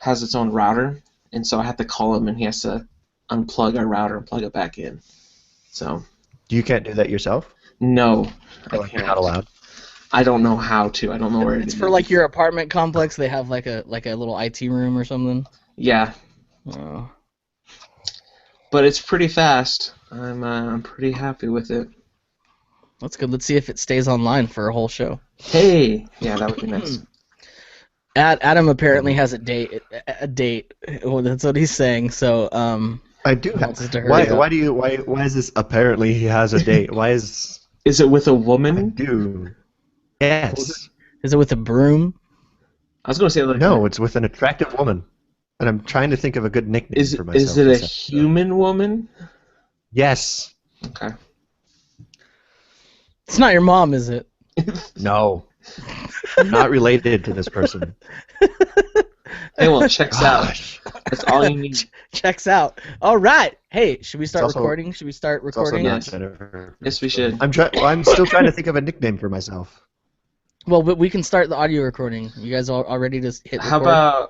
has its own router, and so I have to call him, and he has to unplug our router and plug it back in. So You can't do that yourself? no, I Or like you're not can't. allowed? I don't know how to. I don't know where to It's do for it. like your apartment complex. They have like a little IT room or something. Yeah, Oh. but it's pretty fast. I'm pretty happy with it. That's good. Let's see if it stays online for a whole show. Hey, yeah, that would be nice. Adam apparently has a date. A date. Well, that's what he's saying. So I do he wants us to have. hurry up. Why is this apparently he has a date? Why is Is it with a I woman? do? Yes. Is it with a broom? I was gonna say like No, it's with an attractive woman. And I'm trying to think of a good nickname Is for myself. is it a this episode. human woman? Yes. Okay. It's not your mom, is it? No. I'm not related to this person. Hey, well, checks out. Gosh. That's all you need. Checks out. All right. Hey, should we start It's also- recording? Should we start It's also recording? not Yes. Jennifer. Yes, we should. I'm still trying to think of a nickname for myself. Well, but we can start the audio recording. You guys all ready to hit record?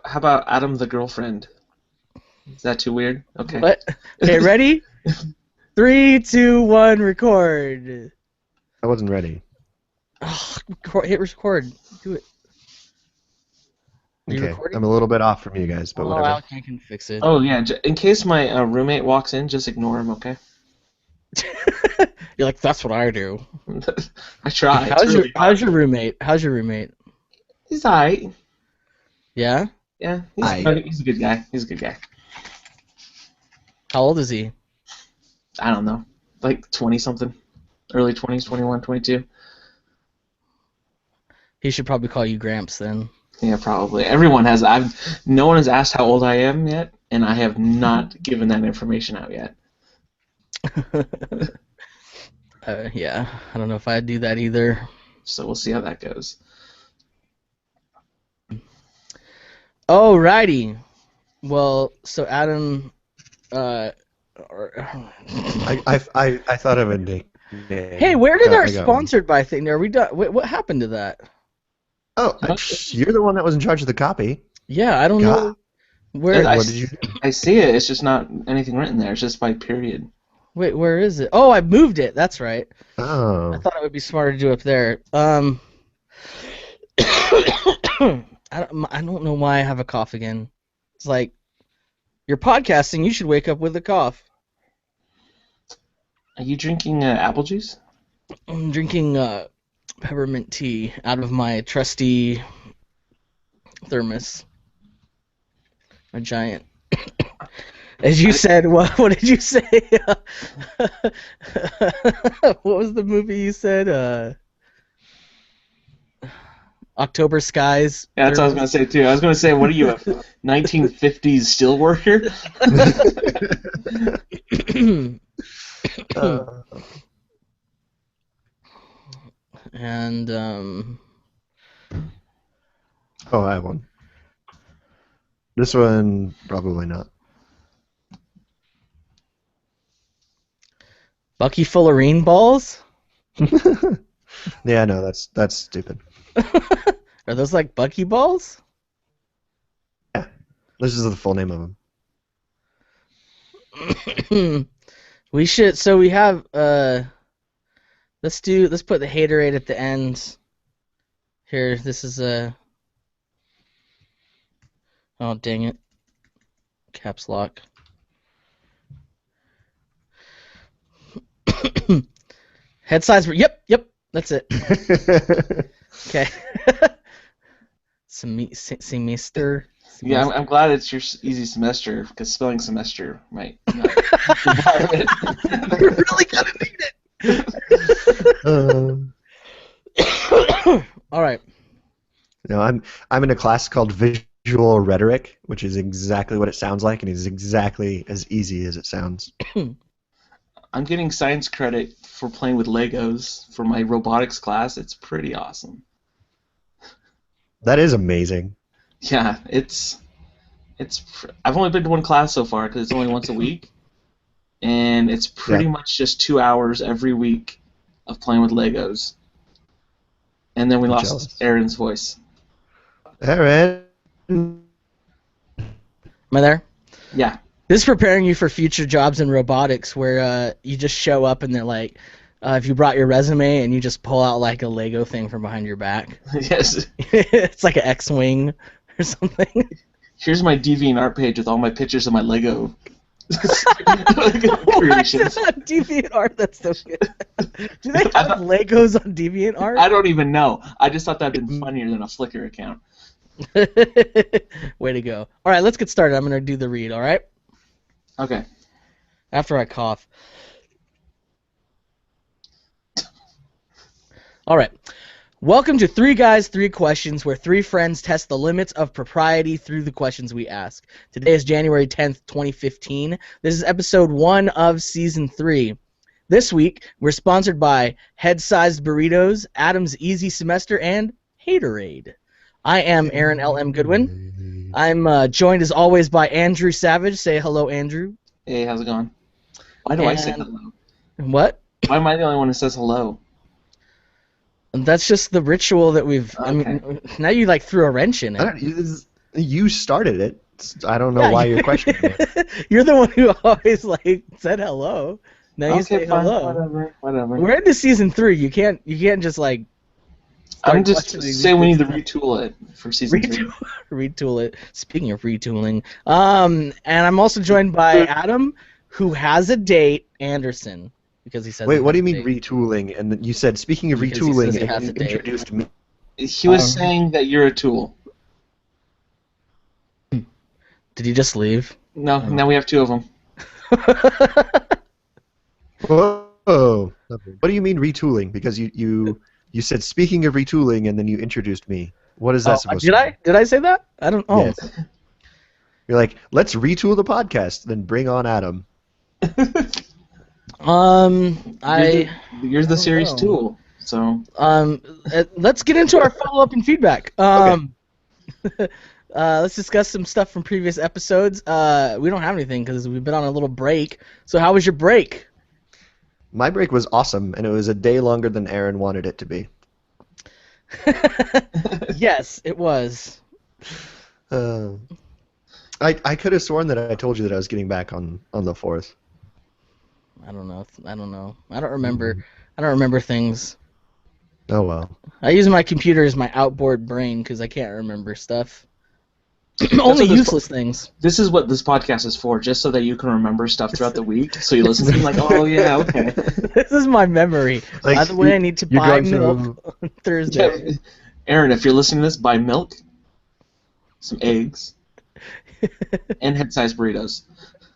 How about Adam the girlfriend? Is that too weird? Okay. What? Okay, ready? 3, 2, 1, record. I wasn't ready. Ugh, hit record. Do it. Are you Okay, recording? I'm a little bit off from you guys, but Oh, whatever. I can fix it. Oh yeah. In case my roommate walks in, just ignore him, okay? You're like, that's what I do. I try. It's How's really how's hard. your roommate? How's your roommate? He's alright. Yeah. Yeah. Aight. He's a good guy. He's a good guy. How old is he? I don't know, like 20 something, early 20s, 21, 22. He should probably call you Gramps then. Yeah, probably. Everyone has. No one has asked how old I am yet, and I have not given that information out yet. Yeah, I don't know if I'd do that either. So we'll see how that goes. Alrighty. Well, so Adam, I thought of a nickname. hey, where did I our got one. sponsored by thing? Are we done? What happened to that? Oh, you're the one that was in charge of the copy. Yeah, I don't God. know. Where? I- What did you do? I see it. It's just not anything written there. It's just by period. Wait, where is it? Oh, I moved it. That's right. I Oh. thought it would be smarter to do up there. I don't know why I have a cough again. It's like, you're podcasting, you should wake up with a cough. Are you drinking apple juice? I'm drinking peppermint tea out of my trusty thermos. A giant. As you said, what did you say? What was the movie you said? October Skies. Yeah, that's what I was going to say, too. I was going to say, what are you, a 1950s steel worker? And Oh, I have one. This one, probably not. Bucky Fullerene balls? Yeah, no, that's stupid. Are those like Bucky balls? This is the full name of them. We should. So we have. Let's put the haterade at the end. Here, this is a. Oh dang it! Caps lock. Head size. Yep. That's it. Okay. Semester. Yeah, I'm glad it's your easy semester, because spelling semester might not require it. You're really gonna need it. All right. No, I'm in a class called Visual Rhetoric, which is exactly what it sounds like, and is exactly as easy as it sounds. I'm getting science credit for playing with Legos for my robotics class. It's pretty awesome. That is amazing. Yeah, I've only been to one class so far because it's only once a week, and it's pretty much just 2 hours every week of playing with Legos. And then we I'm lost jealous. Aaron's voice. Aaron. Am I there? Yeah. This is preparing you for future jobs in robotics where you just show up and they're like, if you brought your resume and you just pull out like a Lego thing from behind your back. Yes. It's like an X-Wing or something. Here's my DeviantArt page with all my pictures of my Lego Why is creations. it on DeviantArt? That's so good. Do they have Legos on DeviantArt? I don't even know. I just thought that'd been funnier than a Flickr account. Way to go. All right, let's get started. I'm going to do the read, all right? Okay. After I cough. All right. Welcome to Three Guys, Three Questions, where three friends test the limits of propriety through the questions we ask. Today is January 10th, 2015. This is episode 1 of season 3. This week, we're sponsored by Head-Sized Burritos, Adam's Easy Semester, and Haterade. I am Aaron L.M. Goodwin. I'm joined, as always, by Andrew Savage. Say hello, Andrew. Hey, how's it going? Why do I say hello? What? Why am I the only one who says hello? That's just the ritual that we've... Okay. I mean, now you, like, threw a wrench in it. You started it. I don't know why you're questioning it. You're the one who always, like, said hello. Now you say fine, hello. Whatever. We're into season 3. You can't just, like... I'm just questioning saying we need to these retool it for season 3. Retool it. Speaking of retooling. And I'm also joined by Adam, who has a date, Anderson. Because he says. Wait, what do you mean retooling? And then you said, speaking of Because he retooling, says he and has you a date. introduced me. He was saying that you're a tool. Did he just leave? No, now we have 2 of them. Whoa. What do you mean retooling? Because you said, speaking of retooling, and then you introduced me. What is that supposed to mean? Did I say that? I don't know. Yes. You're like, let's retool the podcast, then bring on Adam. You're the series know. tool. So. Let's get into our follow-up and feedback. Let's discuss some stuff from previous episodes. We don't have anything because we've been on a little break. So how was your break? My break was awesome, and it was a day longer than Aaron wanted it to be. Yes, it was. I could have sworn that I told you that I was getting back on the 4th. I don't know. I don't remember. I don't remember things. Oh well. I use my computer as my outboard brain because I can't remember stuff. Only useless things. This is what this podcast is for, just so that you can remember stuff throughout the week. So you listen to me like, oh yeah, okay. This is my memory. Like, by the way, I need to buy milk on Thursday. Yeah. Aaron, if you're listening to this, buy milk, some eggs, and head-sized burritos.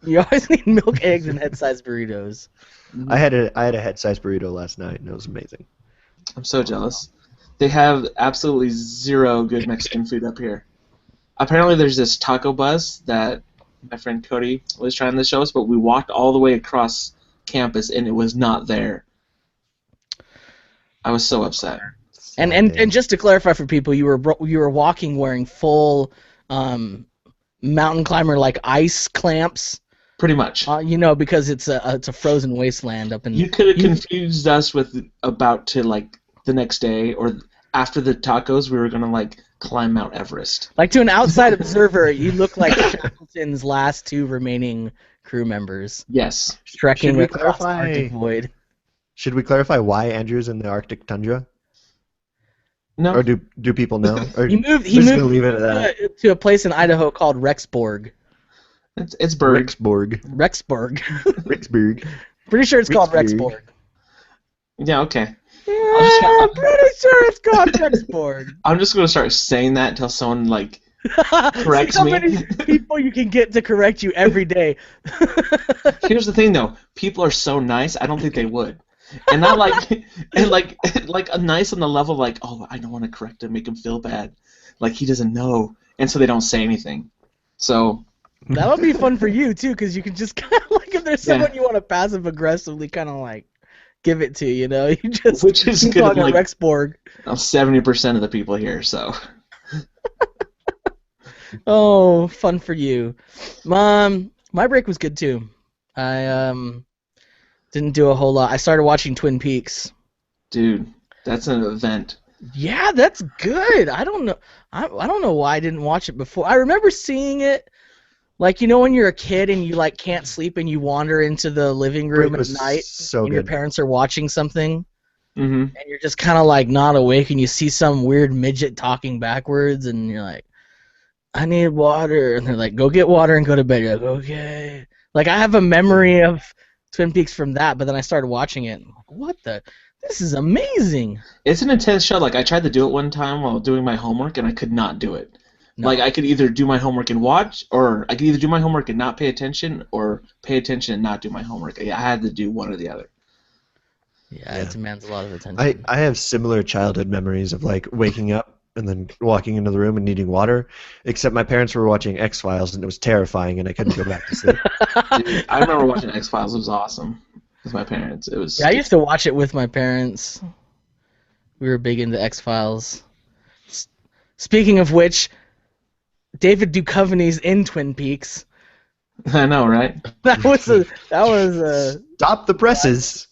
You always need milk, eggs, and head-sized burritos. I had a head-sized burrito last night, and it was amazing. I'm so jealous. They have absolutely zero good Mexican food up here. Apparently there's this taco bus that my friend Cody was trying to show us, but we walked all the way across campus, and it was not there. I was so upset. And just to clarify for people, you were walking wearing full mountain climber like ice clamps. Pretty much. Because it's a frozen wasteland up in. You could have confused us with about to like the next day or after the tacos we were gonna like climb Mount Everest. Like to an outside observer, you look like Shackleton's last 2 remaining crew members. Yes. Trekking across the Arctic void. Should we clarify why Andrew's in the Arctic tundra? No. Or do people know? Or He moved leave it at that. to a place in Idaho called Rexburg. It's Berg. Rexburg. Rexburg. Pretty sure it's called Rexburg. Yeah, okay. Yeah, I'm pretty sure it's called Rexburg. I'm just gonna start saying that until someone like corrects See how me. many people you can get to correct you every day. Here's the thing though, people are so nice, I don't think they would. And not like like a nice on the level like, oh, I don't want to correct him, make him feel bad. Like he doesn't know. And so they don't say anything. So that'll be fun for you too, because you can just kind of like if there's someone you want to passive aggressively kind of like give it to, you just which is keep good on like Rexburg. 70% of the people here, so oh, fun for you. My break was good too. I didn't do a whole lot. I started watching Twin Peaks. Dude, that's an event. Yeah, that's good. I don't know. I don't know why I didn't watch it before. I remember seeing it Like, you know when you're a kid and you like can't sleep and you wander into the living room at night so and your good. parents are watching something Mm-hmm. and you're just kind of like not awake and you see some weird midget talking backwards and you're like, I need water, and they're like, go get water and go to bed. You're like, okay. Like, I have a memory of Twin Peaks from that, but then I started watching it and I'm like, what the? This is amazing. It's an intense show. Like, I tried to do it one time while doing my homework, and I could not do it. No. Like, I could either do my homework and watch, or I could either do my homework and not pay attention, or pay attention and not do my homework. I had to do one or the other. Yeah, it demands a lot of attention. I have similar childhood memories of like waking up and then walking into the room and needing water, except my parents were watching X-Files and it was terrifying and I couldn't go back to sleep. Dude, I remember watching X-Files. It was awesome with my parents. It was. Yeah, I used to watch it with my parents. We were big into X-Files. Speaking of which, David Duchovny's in Twin Peaks. I know, right? That was a. Stop the presses.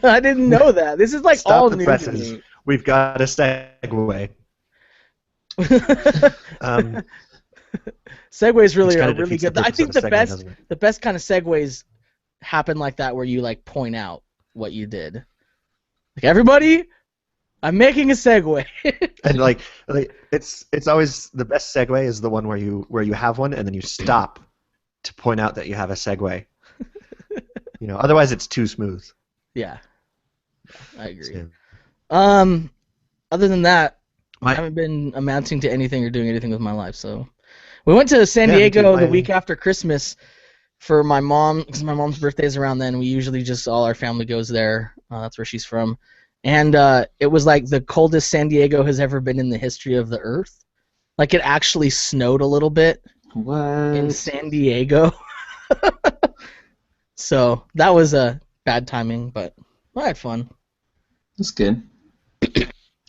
I didn't know that. This is like Stop all the new presses. to me. We've got a segue. Segues really Which are kinda really defeats the good. I purpose think of a the segue, best doesn't it? the best kind of segues happen like that where you like point out what you did. Like, everybody, I'm making a segue. And like it's always the best segue is the one where you have one and then you stop to point out that you have a segue. Otherwise it's too smooth. Yeah, I agree. So, Other than that, I My- haven't been amounting to anything or doing anything with my life. So, we went to San Yeah, me Diego too. the week after Christmas for my mom, because my mom's birthday is around then. We usually just all our family goes there. That's where she's from, and it was like the coldest San Diego has ever been in the history of the Earth. Like, it actually snowed a little bit What? in San Diego. So that was a bad timing, but I had fun. That's good.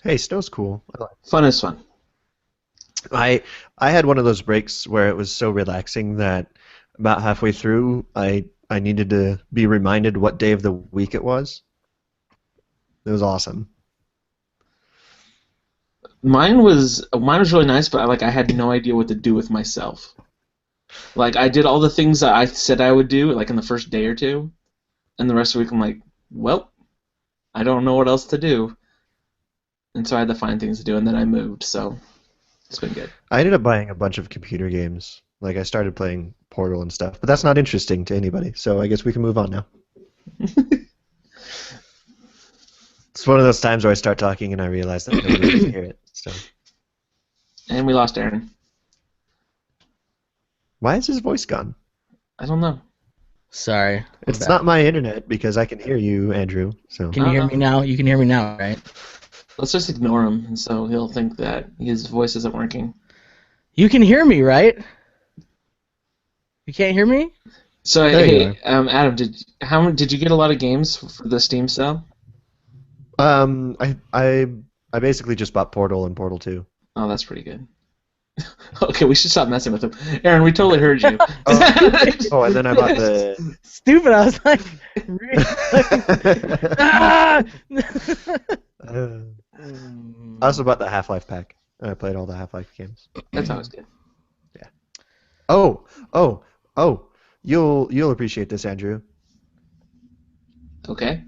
Hey, snow's cool. I like Fun is fun. I had one of those breaks where it was so relaxing that about halfway through I needed to be reminded what day of the week it was. It was awesome. Mine was really nice, but I had no idea what to do with myself. Like, I did all the things that I said I would do, like in the first day or two, and the rest of the week I'm like, well, I don't know what else to do, and so I had to find things to do, and then I moved. So it's been good. I ended up buying a bunch of computer games. Like I started playing Portal and stuff, but that's not interesting to anybody. So I guess we can move on now. It's one of those times where I start talking and I realize that nobody wants to hear it. So And we lost Aaron. why is his voice gone? I don't know. Sorry. I'm It's back. not my internet because I can hear you, Andrew. So Can you hear me now? You can hear me now, right? Let's just ignore him, and so he'll think that his voice isn't working. You can hear me, right? You can't hear me? So There you hey, Adam, did you get a lot of games for the Steam sale? I basically just bought Portal and Portal 2. Oh, that's pretty good. Okay, we should stop messing with him. Aaron, we totally heard you. Oh, and then I bought the. Stupid. I was like, ah! I also bought the Half-Life pack. And I played all the Half-Life games. That's always good. Oh! You'll appreciate this, Andrew. Okay.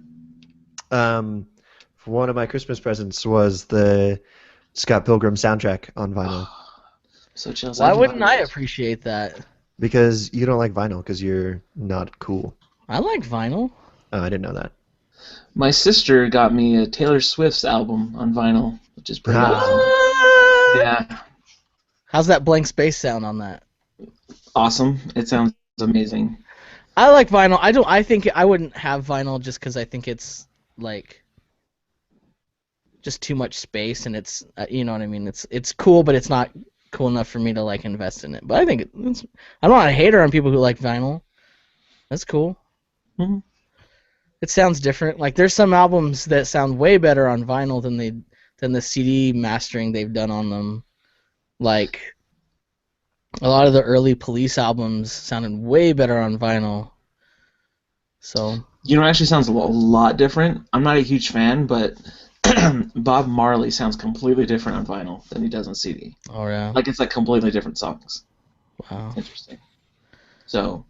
One of my Christmas presents was the Scott Pilgrim soundtrack on vinyl. So chill. Why wouldn't I appreciate that? Because you don't like vinyl, because you're not cool. I like vinyl. Oh, I didn't know that. My sister got me a Taylor Swift's album on vinyl, which is pretty Ah. awesome. Yeah, How's that blank space sound on that? awesome. It sounds amazing. I like vinyl. I think I wouldn't have vinyl just because I think it's like just too much space, and it's you know what I mean. It's cool, but it's not cool enough for me to like invest in it. But I think it's. I'm not a hater on people who like vinyl. That's cool. Mm-hmm. It sounds different. Like, there's some albums that sound way better on vinyl than the CD mastering they've done on them. Like, a lot of the early Police albums sounded way better on vinyl. So, You know, it actually sounds a lot different. I'm not a huge fan, but Bob Marley sounds completely different on vinyl than he does on CD. oh yeah. Like, it's like completely different songs. Wow. Interesting. So,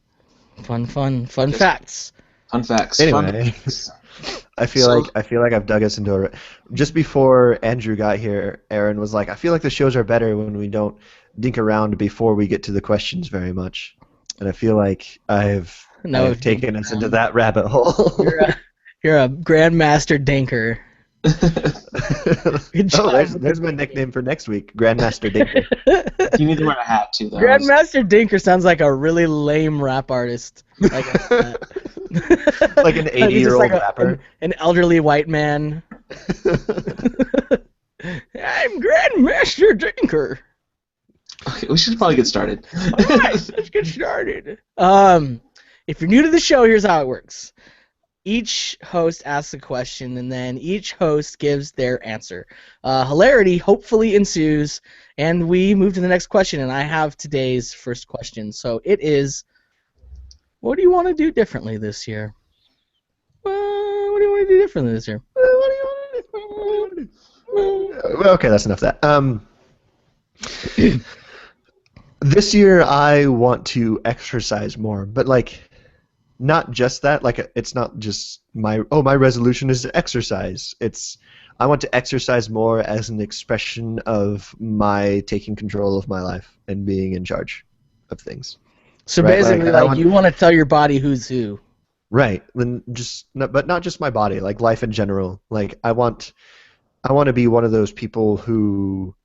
Fun facts. fun facts. Anyway. I feel like I've dug us into a. Just before Andrew got here, Aaron was like, "I feel like the shows are better when we don't dink around before we get to the questions very much," and I feel like I've taken us into that rabbit hole. You're a grandmaster dinker. There's my nickname for next week, Grandmaster Dinker. You need to wear a hat too, though. Grandmaster Dinker sounds like a really lame rap artist. Like like an 80-year-old rapper. An elderly white man. I'm Grandmaster Dinker. Okay, we should probably get started. All right, let's get started. If you're new to the show, here's how it works. Each host asks a question, and then each host gives their answer. Hilarity hopefully ensues, and we move to the next question, and I have today's first question. So it is, what do you want to do differently this year? What do you want to do differently this year? Okay, that's enough of that. This year I want to exercise more, but like not just that. Like it's not just my resolution is to exercise. It's I want to exercise more as an expression of my taking control of my life and being in charge of things. So basically, you want to tell your body who's who. Right. But not just my body, like life in general. Like I want to be one of those people who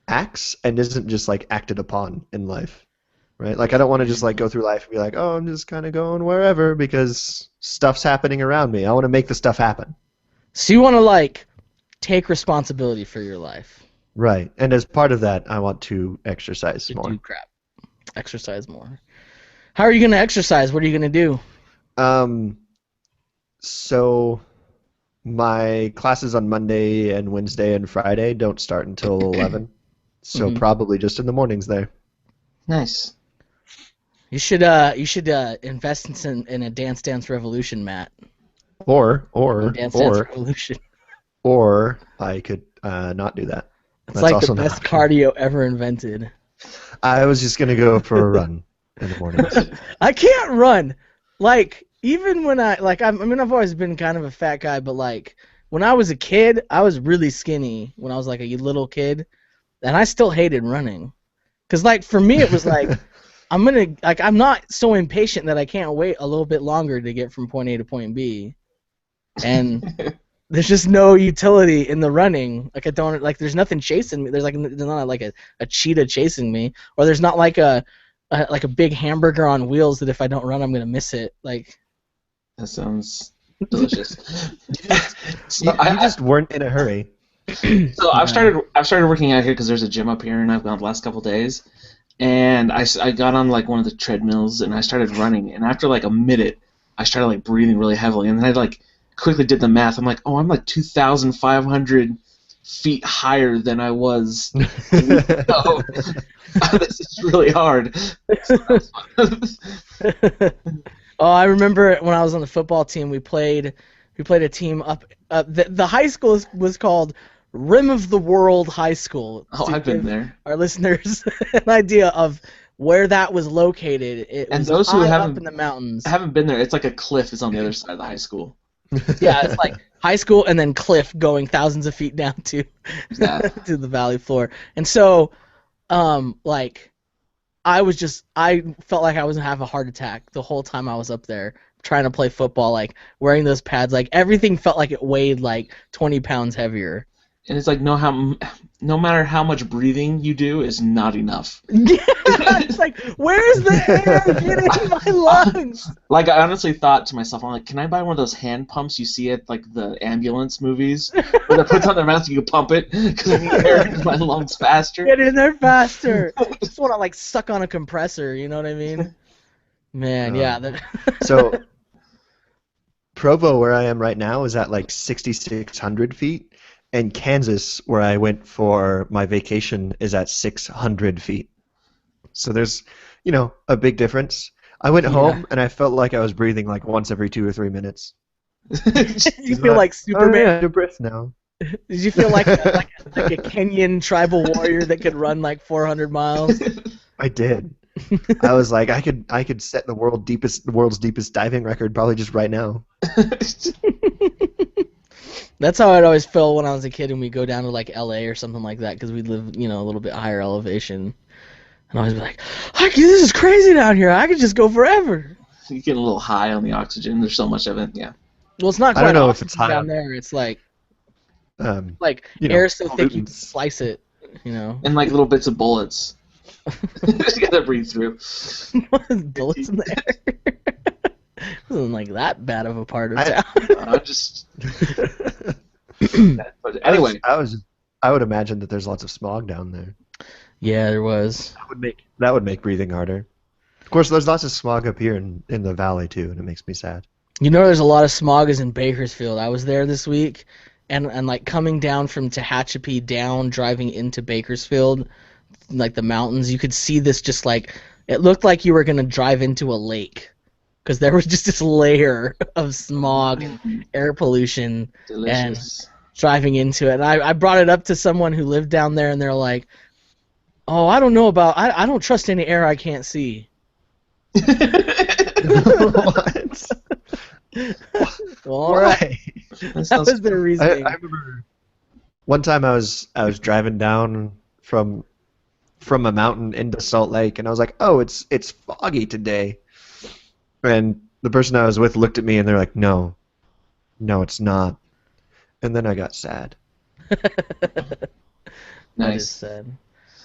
acts and isn't just like acted upon in life, right? Like I don't want to just like go through life and be like, oh, I'm just kind of going wherever because stuff's happening around me. I want to make the stuff happen. So you want to like take responsibility for your life. Right. And as part of that, I want to exercise more. Do crap. Exercise more. How are you going to exercise? What are you going to do? So my classes on Monday and Wednesday and Friday don't start until 11. So probably just in the mornings there. Nice. You should invest in a Dance Revolution mat. Or Dance Revolution. Or I could not do that. It's like the best cardio ever invented. I was just gonna go for a run in the mornings. I can't run. Like even when I've always been kind of a fat guy, but like when I was a kid, I was really skinny when I was like a little kid. And I still hated running, cause like for me it was like I'm not so impatient that I can't wait a little bit longer to get from point A to point B, and there's just no utility in the running. Like there's nothing chasing me. There's not like a cheetah chasing me, or there's not like a big hamburger on wheels that if I don't run I'm gonna miss it. Like that sounds delicious. You just weren't in a hurry. So I've started working out here because there's a gym up here, and I've gone the last couple days. And I got on like one of the treadmills, and I started running. And after like a minute, I started like breathing really heavily, and then I like quickly did the math. I'm like, oh, I'm like 2,500 feet higher than I was. So, this is really hard. Oh, I remember when I was on the football team, we played a team up. The high school was called Rim of the World High School. Oh, I've been there. Our listeners an idea of where that was located. It was those who haven't up in the mountains. Haven't been there. It's like a cliff is on the other side of the high school. Yeah, it's like high school and then cliff going thousands of feet down to to the valley floor. And so, like, I felt like I was gonna have a heart attack the whole time I was up there trying to play football. Like wearing those pads, like everything felt like it weighed like 20 pounds heavier. And it's like no matter how much breathing you do is not enough. Yeah, it's like, where's the air getting in my lungs? Like I honestly thought to myself, I'm like, can I buy one of those hand pumps you see at like the ambulance movies, where they put on their mouth and you can pump it because I need air into my lungs faster. Get in there faster. Just want to like suck on a compressor. You know what I mean? Man, yeah. So Provo, where I am right now, is at like 6,600 feet. And Kansas, where I went for my vacation, is at 600 feet. So there's, a big difference. I went home and I felt like I was breathing like once every 2 or 3 minutes. You feel like Superman? I have breath now. Did you feel like a Kenyan tribal warrior that could run like 400 miles? I did. I was like, I could set the world's deepest diving record probably just right now. That's how I'd always feel when I was a kid and we go down to like LA or something like that because we live, a little bit higher elevation. And I always be like, this is crazy down here. I could just go forever. You get a little high on the oxygen. There's so much of it. Yeah. Well, it's not I quite don't know if it's oxygen high down on- there. It's like You know, air so thick you can pollutants. slice it. And like little bits of bullets. You gotta breathe through. Bullets in the air. Wasn't like that bad of a part of I- town. I just. But anyway, I would imagine that there's lots of smog down there. Yeah, there was. That would make breathing harder. Of course, there's lots of smog up here in the valley too, and it makes me sad. There's a lot of smog is in Bakersfield. I was there this week, and like coming down from Tehachapi down, driving into Bakersfield, like the mountains, you could see this just like, it looked like you were going to drive into a lake. Because there was just this layer of smog and air pollution delicious. and driving into it. And I brought it up to someone who lived down there, and they're like, oh, I don't know about, I don't trust any air I can't see. What? Well, all right. That was their I reasoning. remember one time I was driving down from a mountain into Salt Lake, and I was like, "Oh, it's foggy today," and the person I was with looked at me, and they're like, "No, it's not," and then I got sad. That is Nice. sad.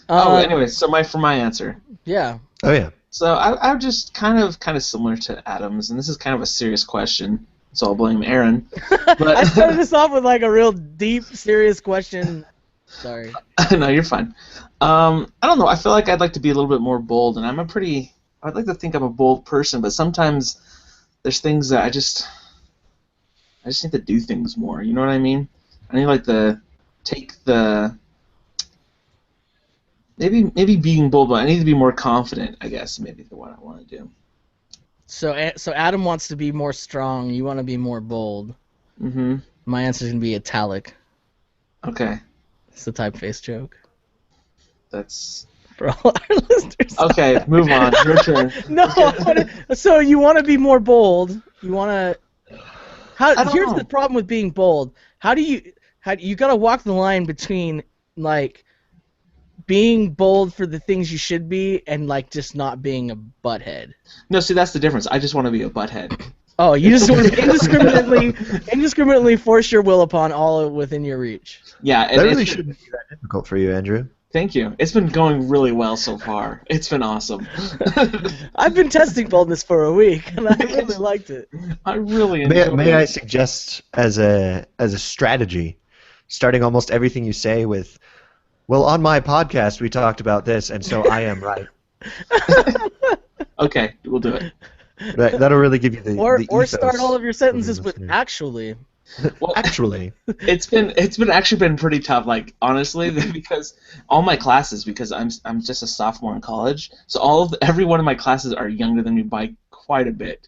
Anyway, so for my answer. Yeah. Oh yeah. So I'm just kind of similar to Adam's, and this is kind of a serious question, so I'll blame Aaron. But I started this off with like a real deep, serious question. Sorry. No, you're fine. I don't know. I feel like I'd like to be a little bit more bold, and I'd like to think I'm a bold person, but sometimes there's things that I just need to do things more. You know what I mean? I need like maybe being bold, but I need to be more confident, I guess, maybe than what I want to do. So Adam wants to be more strong. You want to be more bold. Mm-hmm. My answer is going to be italic. Okay. It's the typeface joke. That's... For all our listeners. Okay, move on. Your turn. No, so you want to be more bold. You want to... I don't Here's know. the problem with being bold. How do you got to walk the line between, like, being bold for the things you should be and, like, just not being a butthead. No, see, that's the difference. I just want to be a butthead. Oh, you just want to indiscriminately force your will upon all within your reach. Yeah, and That really shouldn't be that difficult for you, Andrew. Thank you. It's been going really well so far. It's been awesome. I've been testing boldness for a week, and I really liked it. I really enjoyed May I it. suggest as a strategy, starting almost everything you say with, "Well, on my podcast we talked about this, and so I am right." Okay, we'll do it. That'll really give you the Or ethos start all of your sentences from with listeners. actually. Well, Actually, it's been actually been pretty tough, like honestly, because all my classes, because I'm just a sophomore in college, so every one of my classes are younger than me by quite a bit,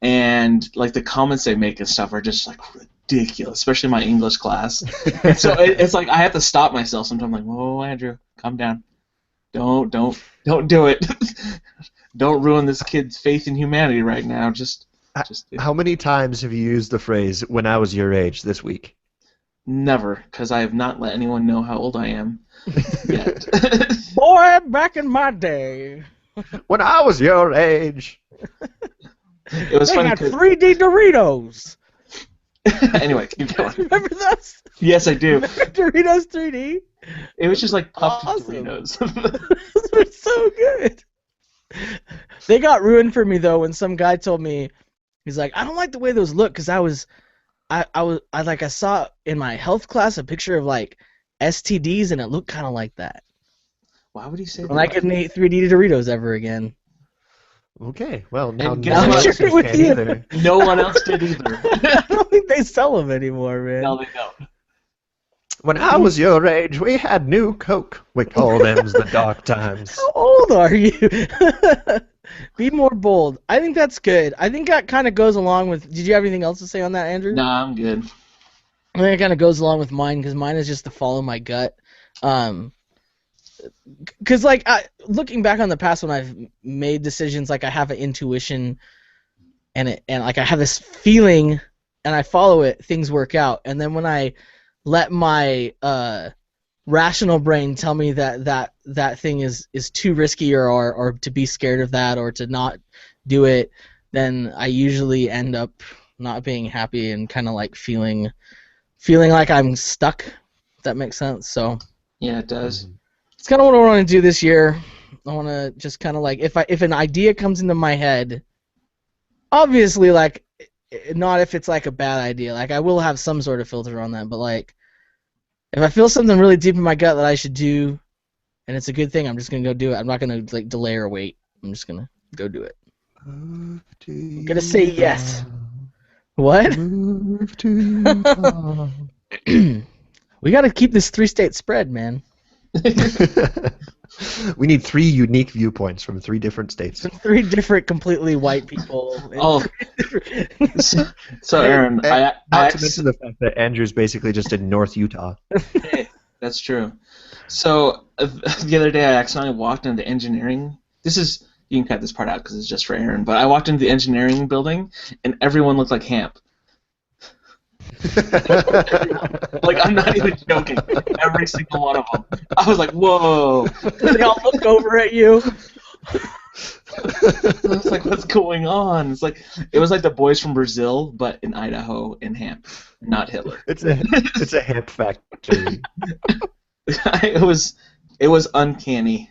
and like the comments they make and stuff are just like ridiculous, especially my English class. And so it's like I have to stop myself sometimes. Like, whoa, Andrew, calm down. Don't do it. Don't ruin this kid's faith in humanity right now. Just do it. how many times have you used the phrase "when I was your age" this week? Never, because I have not let anyone know how old I am yet. Boy, back in my day, When I was your age. It was they funny had 'cause- 3D Doritos. Anyway, keep going. Remember those? Yes, I do. Doritos 3D? It was just like puffed Awesome. Doritos. Those were so good. They got ruined for me though when some guy told me, he's like, I don't like the way those look because I saw in my health class a picture of like STDs and it looked kind of like that. Why would he say And I that? couldn't eat 3D Doritos ever again. Okay, well now And none guess of what? our listeners With can you. either. No one else did either. I don't think they sell them anymore, man. No, they don't. When I was your age, we had new Coke. We called them the dark times. How old are you? Be more bold. I think that's good. I think that kind of goes along with. Did you have anything else to say on that, Andrew? Nah, I'm good. I think it kind of goes along with mine because mine is just to follow my gut. because like looking back on the past when I've made decisions, like I have an intuition, and like I have this feeling, and I follow it, things work out. And then when I let my rational brain tell me that thing is too risky or to be scared of that or to not do it, then I usually end up not being happy and kind of like feeling like I'm stuck. If that makes sense. So Yeah, it does. it's kind of what I want to do this year. I want to just kind of like if an idea comes into my head, obviously like not if it's like a bad idea. Like I will have some sort of filter on that, but like if I feel something really deep in my gut that I should do, and it's a good thing, I'm just gonna go do it. I'm not gonna like delay or wait. I'm just gonna go do it. I'm gonna say yes. What? Move to Utah. We gotta keep this 3-state spread, man. We need 3 unique viewpoints from 3 different states. 3 different, completely white people. Oh, so Aaron, I Not to mention the fact that Andrew's basically just in North Utah. Hey, that's true. So the other day I accidentally walked into engineering. You can cut this part out because it's just for Aaron. But I walked into the engineering building and everyone looked like Hamp. Like I'm not even joking. Every single one of them. I was like, whoa. They all look over at you. I was like, what's going on? It was like the boys from Brazil, but in Idaho and Hamp, not Hitler. It's a Hamp factory. It was uncanny.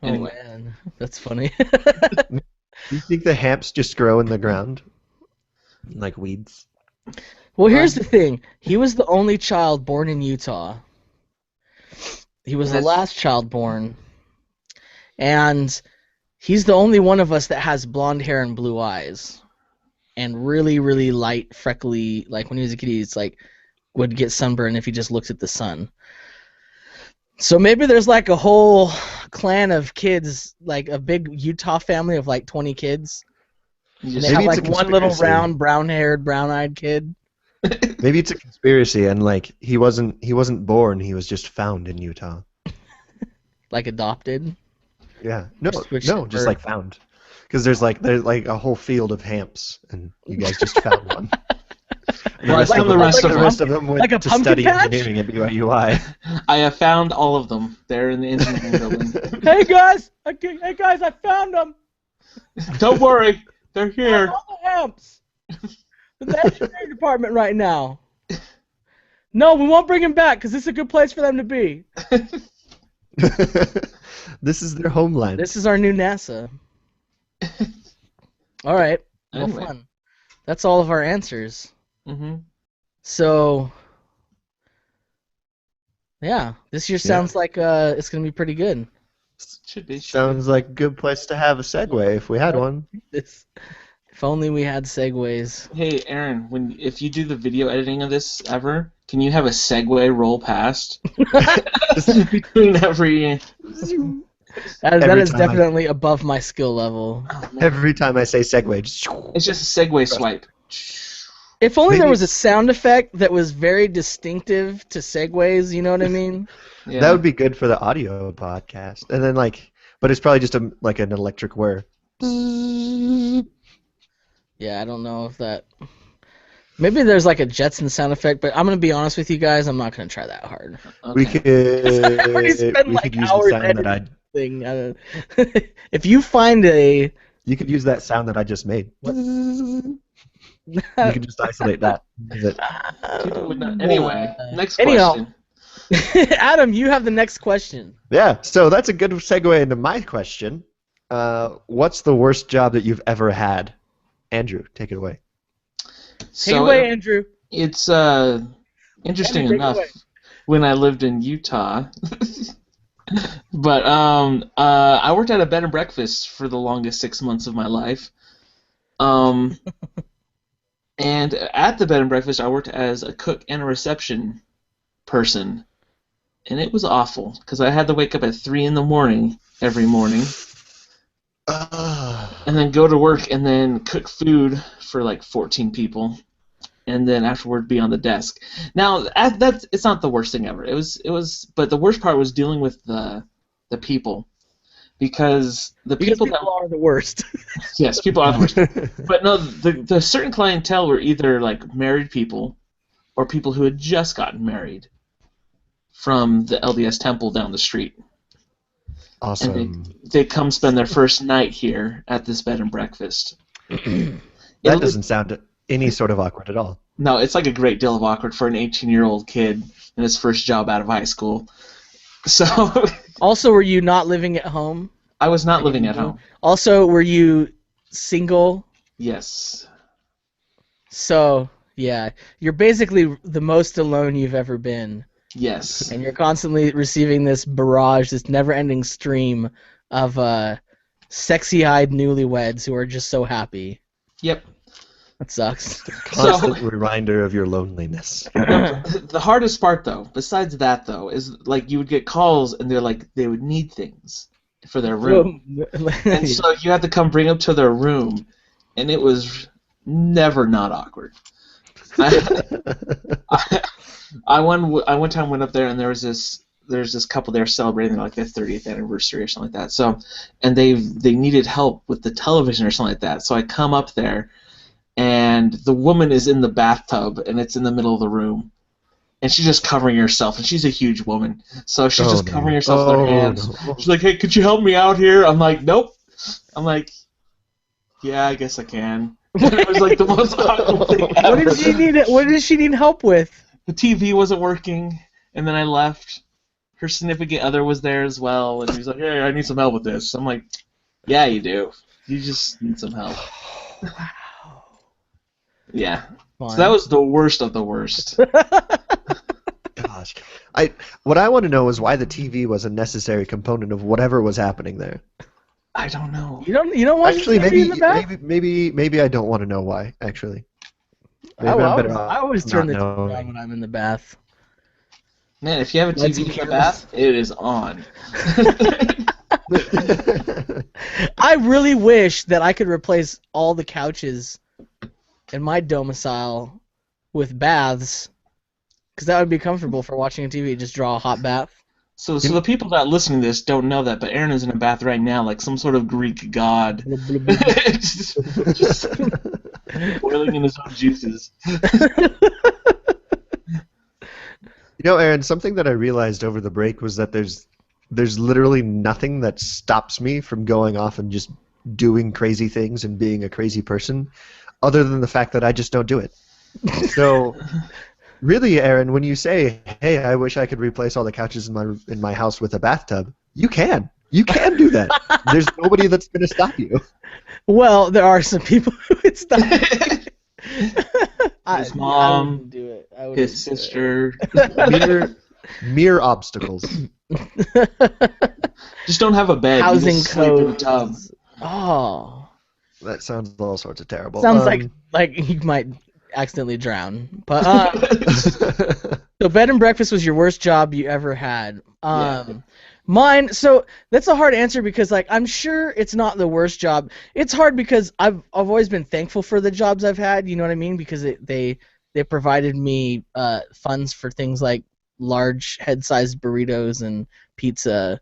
Oh Anyway. man, that's funny. Do you think the Hamps just grow in the ground? Like weeds? Well, here's the thing. He was the only child born in Utah. He was the last child born. And he's the only one of us that has blonde hair and blue eyes. And really, really light, freckly, like when he was a kid, he's like, would get sunburn if he just looked at the sun. So maybe there's like a whole clan of kids, like a big Utah family of like 20 kids. And they have like one little round, brown-haired, brown-eyed kid. Maybe it's a conspiracy, and like he wasn't born; he was just found in Utah. Like adopted. Yeah, no, Switched just birth. like found, because there's like a whole field of Hamps, and you guys just found one. And Well, the rest of them went like a to pumpkin study patch? engineering at BYUI. I have found all of them. They're in the engineering building. Hey guys, I found them. Don't worry, they're here. All the Hamps. In the engineering department right now. No, we won't bring him back because this is a good place for them to be. This is their homeland. This is our new NASA. All right. Well, Anyway. fun. That's all of our answers. Mm-hmm. So, yeah, this year sounds like it's gonna be pretty good. Should be. Sounds like a good place to have a segue if we had one. If only we had segues. Hey, Aaron, if you do the video editing of this ever, can you have a segue roll past between every? That is time definitely above my skill level. Oh, man. Every time I say segue, just It's just a segue swipe. If only there Maybe- was a sound effect that was very distinctive to segues, you know what I mean? Yeah. that would be good for the audio podcast. And then but it's probably just an electric whir. Yeah, I don't know if that... Maybe there's like a Jetson sound effect, but I'm going to be honest with you guys, I'm not going to try that hard. Okay. We could spend, like, use hours the sound that editing. If you find a... You could use that sound that I just made. You can just isolate that. People would not. Anyway, next Anyhow. question. Adam, you have the next question. Yeah, so that's a good segue into my question. What's the worst job that you've ever had? Andrew, take it away. Take it away, Andrew. It's interesting Andrew, take it enough away. when I lived in Utah. But I worked at a bed and breakfast for the longest 6 months of my life. And at the bed and breakfast, I worked as a cook and a reception person. And it was awful because I had to wake up at 3 in the morning every morning. And then go to work and then cook food for like 14 people. And then afterward be on the desk. Now, it's not the worst thing ever. It was, but the worst part was dealing with the the people. Because people are the worst. Yes, people are the worst. But no, the certain clientele were either like married people or people who had just gotten married from the LDS temple down the street. Awesome. And they come spend their first night here at this bed and breakfast. That doesn't sound any sort of awkward at all. No, it's like a great deal of awkward for an 18-year-old kid in his first job out of high school. So. Also, were you not living at home? I was not living at home. Also, were you single? Yes. So, yeah, you're basically the most alone you've ever been. Yes. And you're constantly receiving this barrage, this never-ending stream of sexy-eyed newlyweds who are just so happy. Yep. That sucks. Constant reminder of your loneliness. The hardest part, though, besides that, though, is like you would get calls and they would need things for their room. And so you had to come bring them to their room, and it was never not awkward. I one time went up there and there's this couple there celebrating like their 30th anniversary or something like that. So, and they needed help with the television or something like that. So I come up there, and the woman is in the bathtub and it's in the middle of the room, and she's just covering herself, and she's a huge woman, so she's just covering herself with her hands. No. She's like, "Hey, could you help me out here?" I'm like, "Nope." I'm like, "Yeah, I guess I can." It was like the most awkward thing ever. What did she need help with? The TV wasn't working, and then I left. Her significant other was there as well, and he was like, "Hey, I need some help with this." I'm like, "Yeah, you do. You just need some help." Wow. Yeah. Fine. So that was the worst of the worst. Gosh. What I want to know is why the TV was a necessary component of whatever was happening there. I don't know. You don't want actually to in the back? maybe I don't want to know why, actually. I always turn the TV on when I'm in the bath. Man, if you have a TV in the bath, it is on. I really wish that I could replace all the couches in my domicile with baths, because that would be comfortable for watching a TV. Just draw a hot bath. So the people that listen to this don't know that, but Aaron is in a bath right now, like some sort of Greek god, just boiling in his own juices. Aaron, something that I realized over the break was that there's literally nothing that stops me from going off and just doing crazy things and being a crazy person, other than the fact that I just don't do it. So. Really, Aaron, when you say, "Hey, I wish I could replace all the couches in my house with a bathtub," you can. You can do that. There's nobody that's going to stop you. Well, there are some people who would stop. His mom, I wouldn't do it. his sister. Mere obstacles. Just don't have a bed. Housing you just sleep in a tub. Oh. That sounds all sorts of terrible. Sounds like you might accidentally drown. But so bed and breakfast was your worst job you ever had. Mine, so that's a hard answer because like I'm sure it's not the worst job. It's hard because I've always been thankful for the jobs I've had, you know what I mean? Because they provided me funds for things like large head-sized burritos and pizza.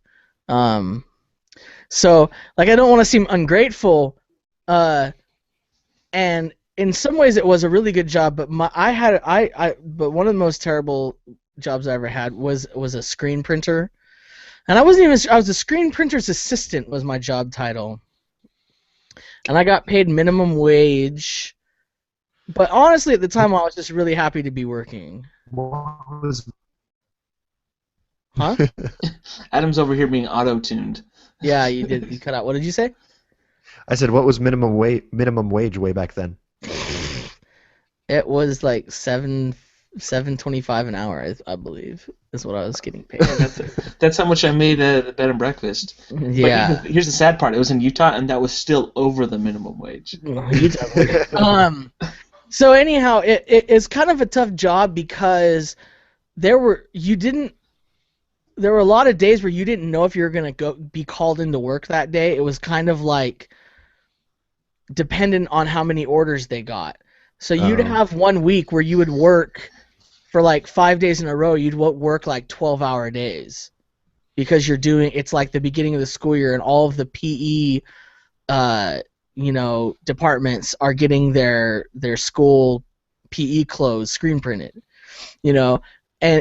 So like I don't want to seem ungrateful, and in some ways it was a really good job, but but one of the most terrible jobs I ever had was a screen printer. And I was a screen printer's assistant was my job title. And I got paid minimum wage. But honestly at the time I was just really happy to be working. Huh? Adam's over here being auto-tuned. Yeah, you cut out. What did you say? I said, what was minimum wage way back then? It was like $7.25 an hour, I believe, is what I was getting paid. That's how much I made at the bed and breakfast. Yeah. But here's the sad part: it was in Utah, and that was still over the minimum wage. So anyhow, it's kind of a tough job because there were a lot of days where you didn't know if you were gonna be called into work that day. It was kind of like dependent on how many orders they got. So you'd have 1 week where you would work for like 5 days in a row. You'd work like 12-hour days. because it's like the beginning of the school year and all of the PE departments are getting their school PE clothes screen printed, and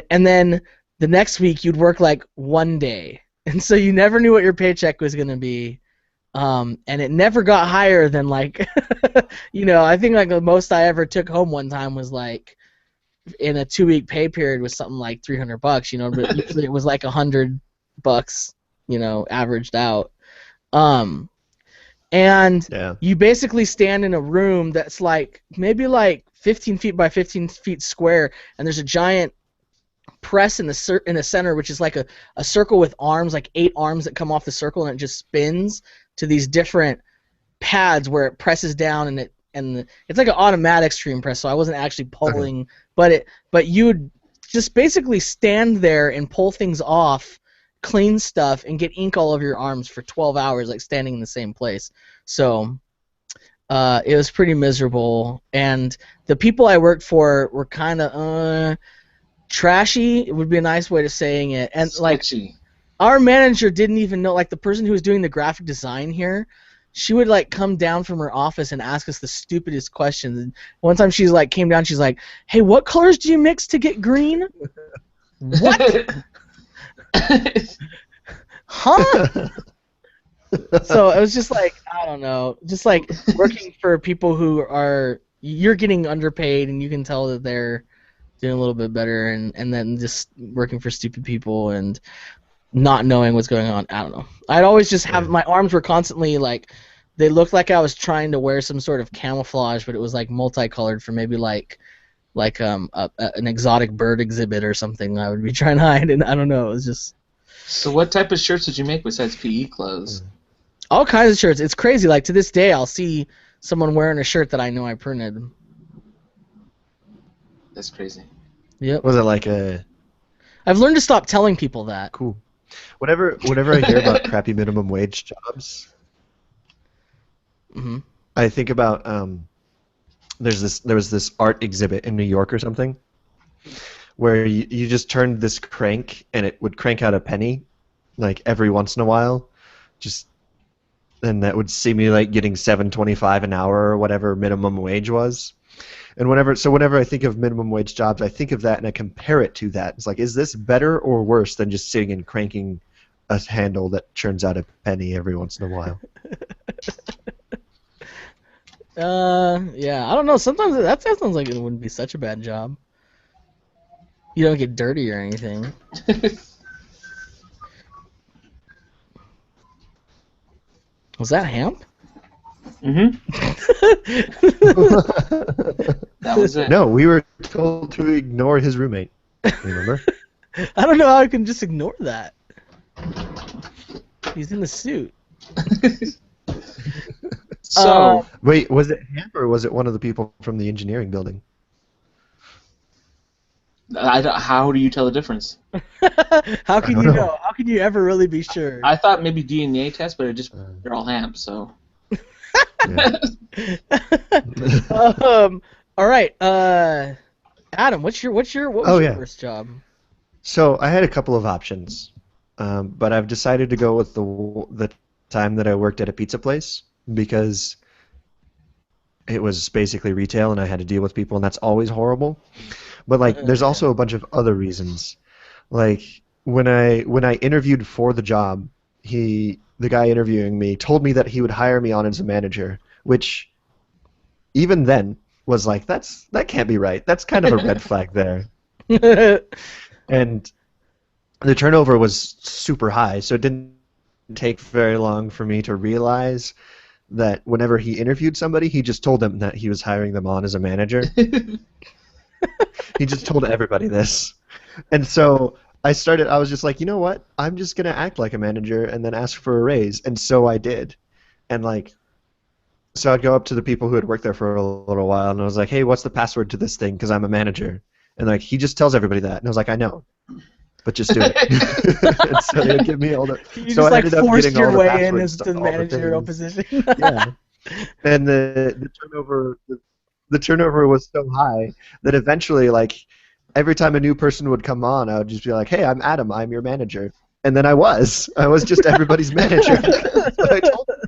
then the next week you'd work like one day, and so you never knew what your paycheck was going to be, and it never got higher than like, I think like the most I ever took home one time was like in a 2-week pay period was something like $300, but usually it was like $100, averaged out. And Yeah. you basically stand in a room that's like maybe like 15 feet by 15 feet square, and there's a giant press in the center, which is like a circle with arms, like 8 arms that come off the circle, and it just spins to these different pads where it presses down, and it's like an automatic screen press. So I wasn't actually pulling, but you would just basically stand there and pull things off, clean stuff, and get ink all over your arms for 12 hours, like standing in the same place. So it was pretty miserable, and the people I worked for were kind of trashy. It would be a nice way of saying it. And Sketchy. like our manager didn't even know, like the person who was doing the graphic design here, she would like come down from her office and ask us the stupidest questions. And one time she's like came down, she's like, "Hey, what colors do you mix to get green?" What? Huh? So it was just like, I don't know, just like working for people who you're getting underpaid and you can tell that they're doing a little bit better, and then just working for stupid people and not knowing what's going on. I don't know. I'd always just have my arms were constantly like, they looked like I was trying to wear some sort of camouflage, but it was like multicolored for maybe like an exotic bird exhibit or something I would be trying to hide, and I don't know. It was just. So what type of shirts did you make besides PE clothes? All kinds of shirts. It's crazy. Like to this day, I'll see someone wearing a shirt that I know I printed. That's crazy. Yep. Was it like a I've learned to stop telling people that. cool? Whenever I hear about crappy minimum wage jobs, Hmm. I think about there was this art exhibit in New York or something where you just turned this crank and it would crank out a penny like every once in a while, and that would simulate getting $7.25 an hour or whatever minimum wage was. And whenever I think of minimum wage jobs, I think of that and I compare it to that. It's like, is this better or worse than just sitting and cranking a handle that churns out a penny every once in a while? Yeah, I don't know. Sometimes that sounds like it wouldn't be such a bad job. You don't get dirty or anything. Was that Hamp? Mm-hmm. That was it. No, we were told to ignore his roommate. Remember? I don't know how I can just ignore that. He's in the suit. So Wait, was it him or was it one of the people from the engineering building? how do you tell the difference? How can I don't you know. know? How can you ever really be sure? I thought maybe DNA test, but they're all ham. So Yeah. All right. Adam, what was your worst job? So I had a couple of options, but I've decided to go with the time that I worked at a pizza place because it was basically retail and I had to deal with people, and that's always horrible. But like, there's also a bunch of other reasons. Like when I interviewed for the job, the guy interviewing me told me that he would hire me on as a manager, which even then was like, that can't be right. That's kind of a red flag there. And the turnover was super high, so it didn't take very long for me to realize that whenever he interviewed somebody, he just told them that he was hiring them on as a manager. He just told everybody this. And so I was just like, you know what? I'm just going to act like a manager and then ask for a raise. And so I did. And like, so I'd go up to the people who had worked there for a little while and I was like, hey, what's the password to this thing? Because I'm a manager. And like, he just tells everybody that. And I was like, I know. But just do it. And so they would give me all the. You so just I like ended up forced getting your all the way in passwords as to the all the managerial things. position. Yeah. And the turnover was so high that eventually, like, every time a new person would come on, I would just be like, hey, I'm Adam, I'm your manager. And then I was just everybody's manager. That's what I told them.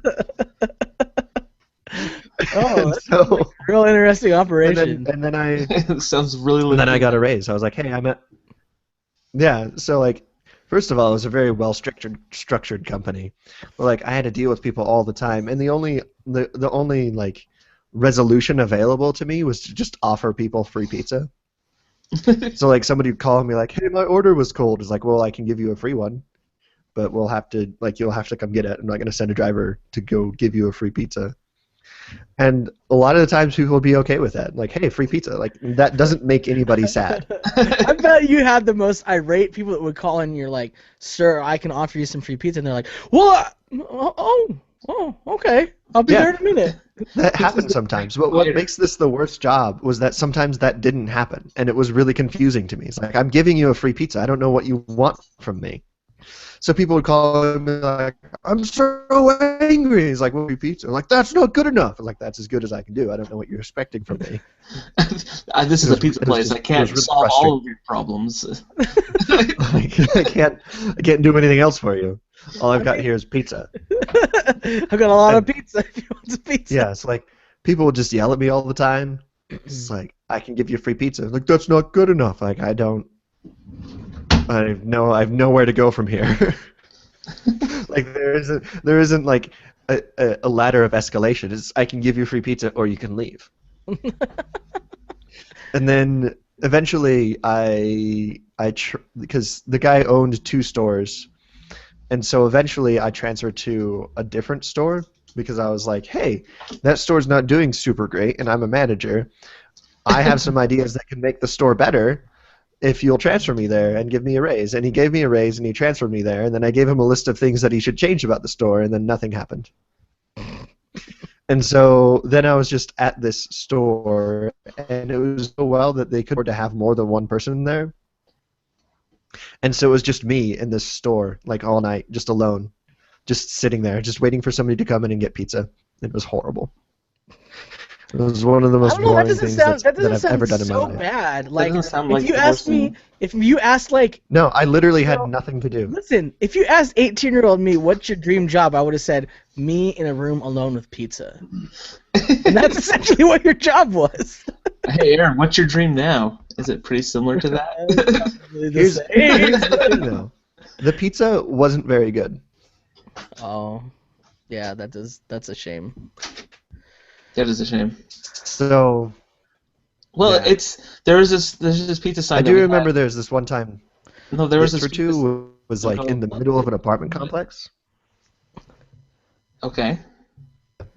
Oh, And that's so, like a real interesting operation. and then I It sounds really and then I legit. got a raise. I was like, hey, yeah. So like, first of all, it was a very well structured company. Where, like, I had to deal with people all the time, and the only like resolution available to me was to just offer people free pizza. So like somebody would call me like, hey, my order was cold. It's like, well, I can give you a free one, but you'll have to come get it. I'm not going to send a driver to go give you a free pizza. And a lot of the times people would be okay with that. Like, hey, free pizza. Like, that doesn't make anybody sad. I bet you had the most irate people that would call in and you're like, sir, I can offer you some free pizza. And they're like, well, okay. I'll be there in a minute. That happens sometimes. But what makes this the worst job was that sometimes that didn't happen. And it was really confusing to me. It's like, I'm giving you a free pizza. I don't know what you want from me. So people would call me like, I'm so angry. He's like, well, free pizza. I'm like, that's not good enough. I'm like, that's as good as I can do. I don't know what you're expecting from me. This is a pizza place. I can't really solve all of your problems. I can't do anything else for you. All I've got here is pizza. I've got a lot of pizza if you want some pizza. Yeah, it's like people would just yell at me all the time. It's like, I can give you free pizza. Like, that's not good enough. Like, I have nowhere to go from here. Like, there isn't like a ladder of escalation. It's, I can give you free pizza or you can leave. And then eventually because the guy owned 2 stores, and so eventually I transferred to a different store because I was like, hey, that store's not doing super great, and I'm a manager. I have some ideas that can make the store better if you'll transfer me there and give me a raise. And he gave me a raise, and he transferred me there, and then I gave him a list of things that he should change about the store, and then nothing happened. And so then I was just at this store, and it was so well that they could afford to have more than one person in there. And so it was just me in this store, like all night, just alone, just sitting there, just waiting for somebody to come in and get pizza. It was horrible. It was one of the most boring things that I've ever done in my life. So bad. Like, if you asked like, no, I literally had nothing to do. Listen, if you asked 18-year-old me, what's your dream job, I would have said, me in a room alone with pizza. And that's essentially what your job was. Hey, Aaron, what's your dream now? Is it pretty similar to that? Here's the thing, though. The pizza wasn't very good. Oh, yeah, that's a shame. That is a shame. So, well, yeah. there's this pizza sign. I do remember there's this one time. No, there was this S02 was like in the middle of an apartment complex. Okay.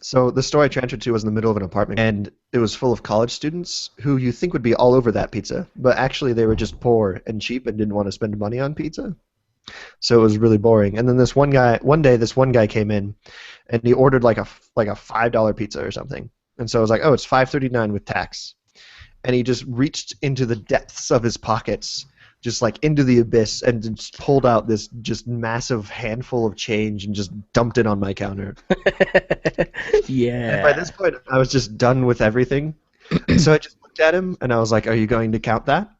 So the store I transferred to was in the middle of an apartment, and it was full of college students who you think would be all over that pizza, but actually they were just poor and cheap and didn't want to spend money on pizza. So it was really boring. And then one day this one guy came in, and he ordered like a $5 pizza or something. And so I was like, oh, it's $5.39 with tax. And he just reached into the depths of his pockets, just like into the abyss, and just pulled out this just massive handful of change and just dumped it on my counter. Yeah. And by this point, I was just done with everything. So I just looked at him, and I was like, are you going to count that?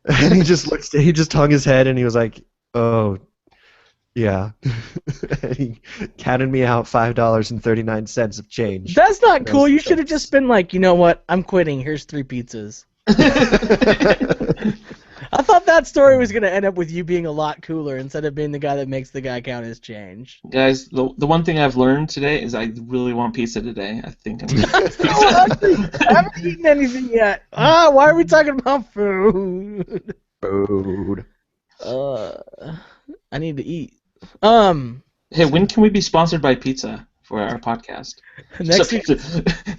And he just hung his head, and he was like, oh, yeah. And he counted me out $5.39 of change. That's not cool. You should have just been like, you know what? I'm quitting. Here's 3 pizzas. I thought that story was going to end up with you being a lot cooler instead of being the guy that makes the guy count his change. Guys, the one thing I've learned today is I really want pizza today. I think I'm going to get pizza. I haven't eaten anything yet. Why are we talking about food? Food. I need to eat. Hey, when can we be sponsored by pizza for our podcast? Next week.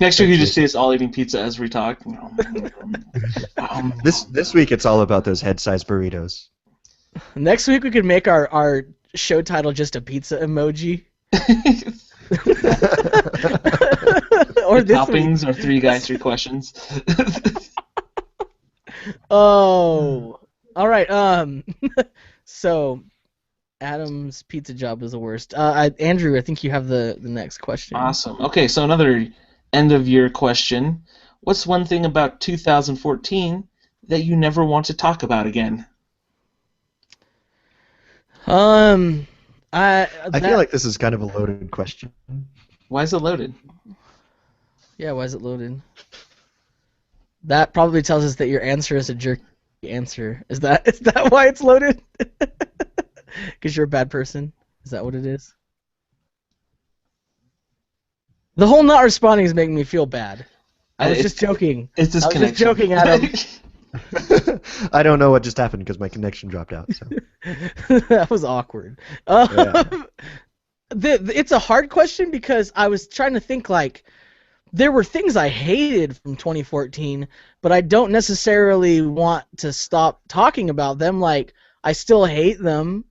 Next week you just see us all eating pizza as we talk. This week it's all about those head-sized burritos. Next week we could make our show title just a pizza emoji. Or this toppings week. or 3 guys, 3 questions. Oh. All right. So Adam's pizza job is the worst. Andrew, I think you have the next question. Awesome. Okay, so another end-of-year question. What's one thing about 2014 that you never want to talk about again? I feel like this is kind of a loaded question. Why is it loaded? Yeah, why is it loaded? That probably tells us that your answer is a jerky answer. Is that why it's loaded? Because you're a bad person? Is that what it is? The whole not responding is making me feel bad. I was just joking. It's this I was connection. just joking, Adam. I don't know what just happened because my connection dropped out. So. That was awkward. It's a hard question because I was trying to think like there were things I hated from 2014, but I don't necessarily want to stop talking about them. Like I still hate them.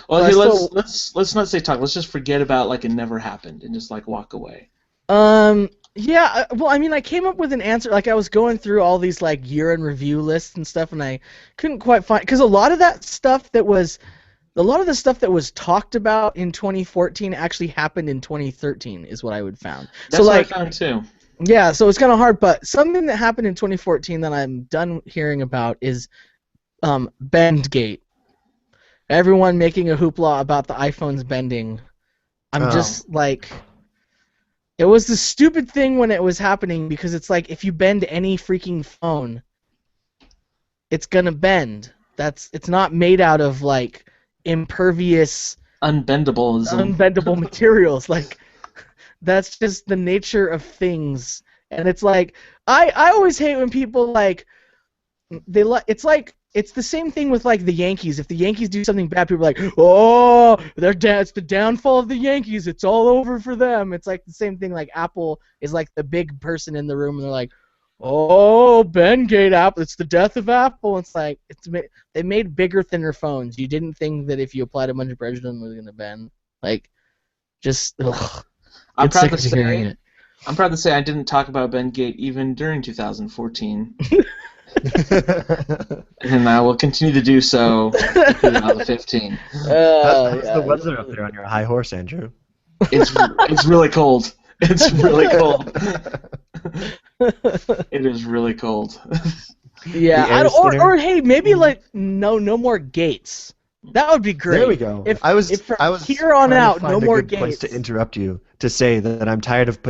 Well, hey, let's not say talk. Let's just forget about like it never happened and just like walk away. Yeah, well, I mean, I came up with an answer. Like, I was going through all these like year in review lists and stuff, and I couldn't quite find because a lot of the stuff that was talked about in 2014 actually happened in 2013, is what I would found. That's so what like, I found too. Yeah, so it's kind of hard, but something that happened in 2014 that I'm done hearing about is Bendgate. Everyone making a hoopla about the iPhones bending. I'm just like. It was the stupid thing when it was happening because it's like if you bend any freaking phone, it's gonna bend. It's not made out of like impervious, unbendable materials. Like that's just the nature of things. And it's like I always hate when people like it's the same thing with like the Yankees. If the Yankees do something bad, people are like, "Oh, it's the downfall of the Yankees. It's all over for them." It's like the same thing. Like Apple is like the big person in the room, and they're like, "Oh, Bendgate Apple. It's the death of Apple." It's like they made bigger, thinner phones. You didn't think that if you applied a bunch of pressure, them was gonna bend. Like, just ugh. I'm Get sick of hearing it. I'm proud to say I didn't talk about Bendgate even during 2014. And I will continue to do so in 2015. How's the weather up there on your high horse, Andrew? It's really cold. It's really cold. It is really cold. Yeah, or hey, maybe like no more gates. That would be great. There we go. If I was here on out, no more a good place gates. to interrupt you to say that I'm tired of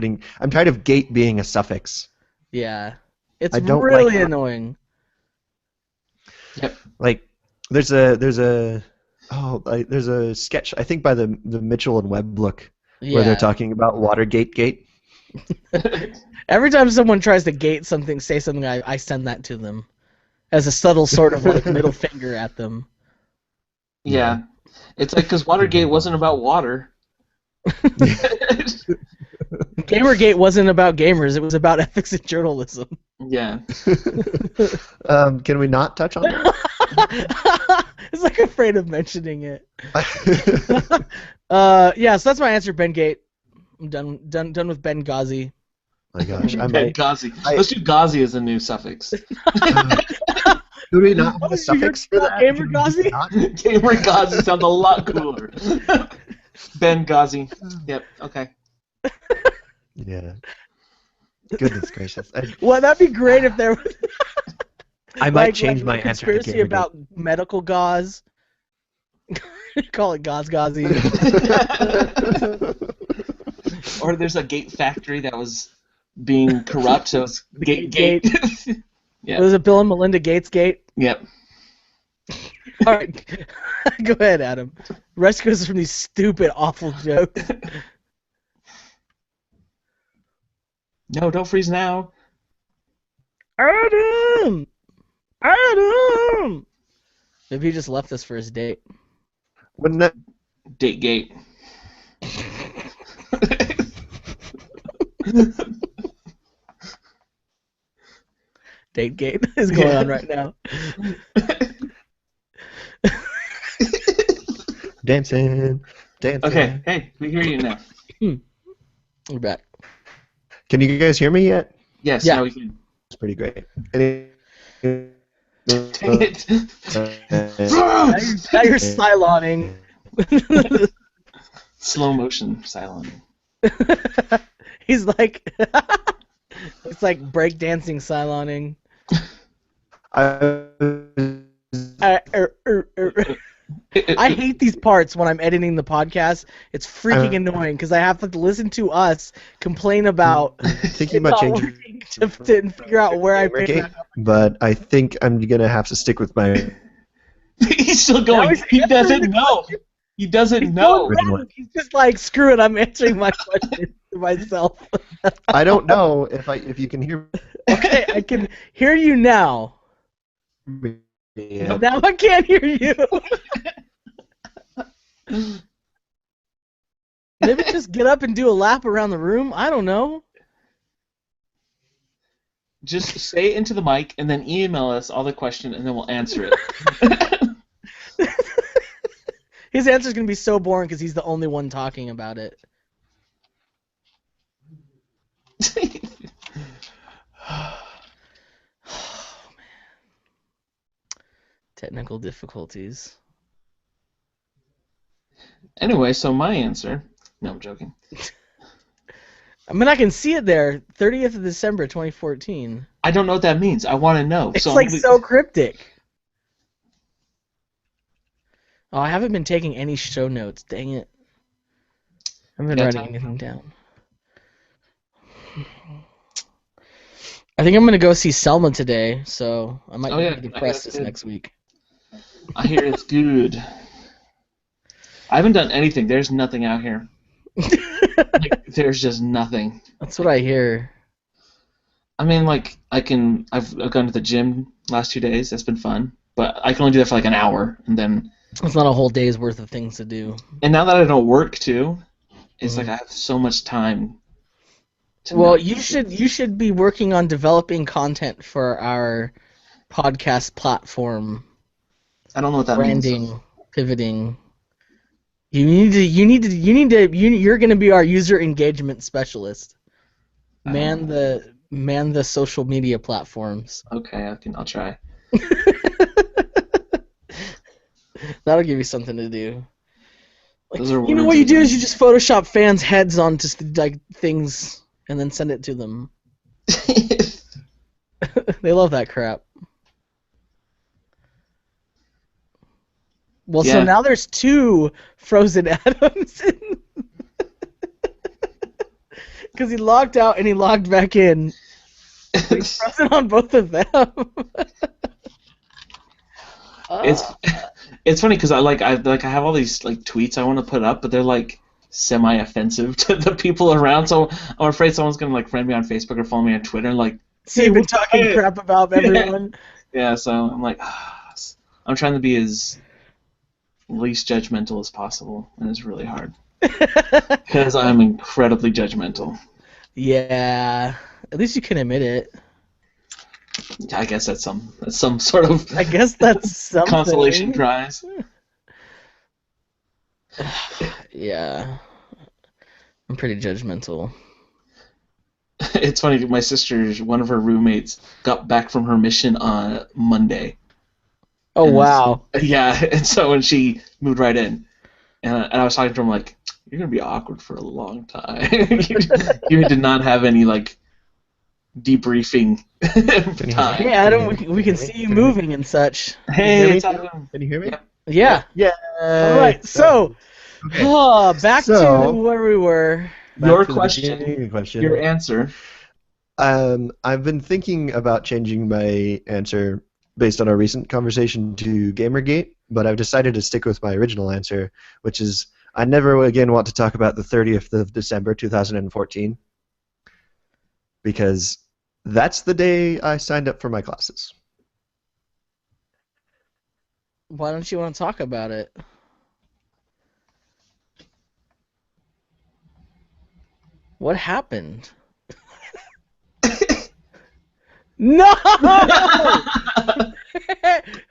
gate being a suffix. Yeah, it's don't really like annoying. Yep. Like there's a sketch I think by the Mitchell and Webb book where they're talking about Watergate Gate. Every time someone tries to say something, I send that to them as a subtle sort of like middle finger at them. Yeah. It's like because Watergate wasn't about water. Gamergate wasn't about gamers. It was about ethics and journalism. Yeah. Can we not touch on that? It's like afraid of mentioning it. Yeah, so that's my answer, Bendgate. I'm done with Benghazi. My gosh, Benghazi. Let's do Ghazi as a new suffix. Do we not have a suffix for that? Gamerghazi? Gamerghazi sounds a lot cooler. Benghazi. Yep. Okay. Yeah. Goodness gracious. Well, that'd be great if there was. I might change my answer to conspiracy about medical gauze. Call it Ghazi. Or there's a gate factory that was being corrupt, so it's Gate. Yeah. Was it Bill and Melinda Gates Gate? Yep. All right. Go ahead, Adam. Rescue us from these stupid, awful jokes. No, don't freeze now. Adam! Maybe he just left us for his date. Wouldn't that Date gate. Date gate is going on right now. Dancing. Okay, hey, we hear you now. We're back. Can you guys hear me yet? Yes, Yeah. now we can. It's pretty great. Dang it. Now you're Cyloning. Slow motion Cylon. He's like, it's like breakdancing Cyloning. I hate these parts when I'm editing the podcast. It's freaking annoying because I have to listen to us complain about Thinking it about not changing working to figure out where I pick Gamergate, back up. but I think I'm gonna have to stick with my He's still Now going. he's He answering doesn't the know. question. He doesn't He's know. going rogue. He's just like, screw it, I'm answering my question to myself. I don't know if you can hear Okay, I can hear you now. me. Now I can't hear you. Maybe just get up and do a lap around the room. I don't know. Just say it into the mic and then email us all the question and then we'll answer it. His answer's going to be so boring because he's the only one talking about it. Oh, man. Technical difficulties. Anyway, so my answer. No, I'm joking. I mean, I can see it there. 30th of December, 2014. I don't know what that means. I want to know. It's So like so cryptic. Oh, I haven't been taking any show notes. Dang it. I haven't been writing anything down. I think I'm going to go see Selma today, so I might be depressed this next week. I hear it's good. I haven't done anything. There's nothing out here. There's just nothing. That's what I hear. I mean, like, I've gone to the gym last 2 days. That's been fun. But I can only do that for like an hour, and then... It's not a whole day's worth of things to do. And now that I don't work, too, it's like I have so much time. Well, you should be working on developing content for our podcast platform. I don't know what that means. Branding, pivoting. You're going to be our user engagement specialist. Man the social media platforms. Okay, I'll try. That'll give you something to do. Like, Those are you know what you do is you just Photoshop fans' heads onto like things and then send it to them. They love that crap. Well, so now there's 2 Frozen Adams. Because he logged out and he logged back in. He's frozen on both of them. It's funny because I have all these like tweets I want to put up, but they're like semi-offensive to the people around. So I'm afraid someone's gonna like friend me on Facebook or follow me on Twitter and like. So you've been talking crap about everyone. Yeah, so I'm like, I'm trying to be as least judgmental as possible, and it's really hard because I'm incredibly judgmental. Yeah, at least you can admit it. I guess that's some sort of. I guess that's something. Consolation prize. Yeah, I'm pretty judgmental. It's funny. My sister, one of her roommates, got back from her mission on Monday. Oh, wow. Yeah, and so when she moved right in, and I was talking to him like, "You're gonna be awkward for a long time. You did not have any like debriefing time." Yeah, Adam, we can see you moving and such. Hey, can you hear me? Yeah. Yeah. All right. So, back to where we were. Your question. Your answer. I've been thinking about changing my answer based on our recent conversation to Gamergate, but I've decided to stick with my original answer, which is I never again want to talk about the 30th of December 2014 because that's the day I signed up for my classes. Why don't you want to talk about it? What happened? No!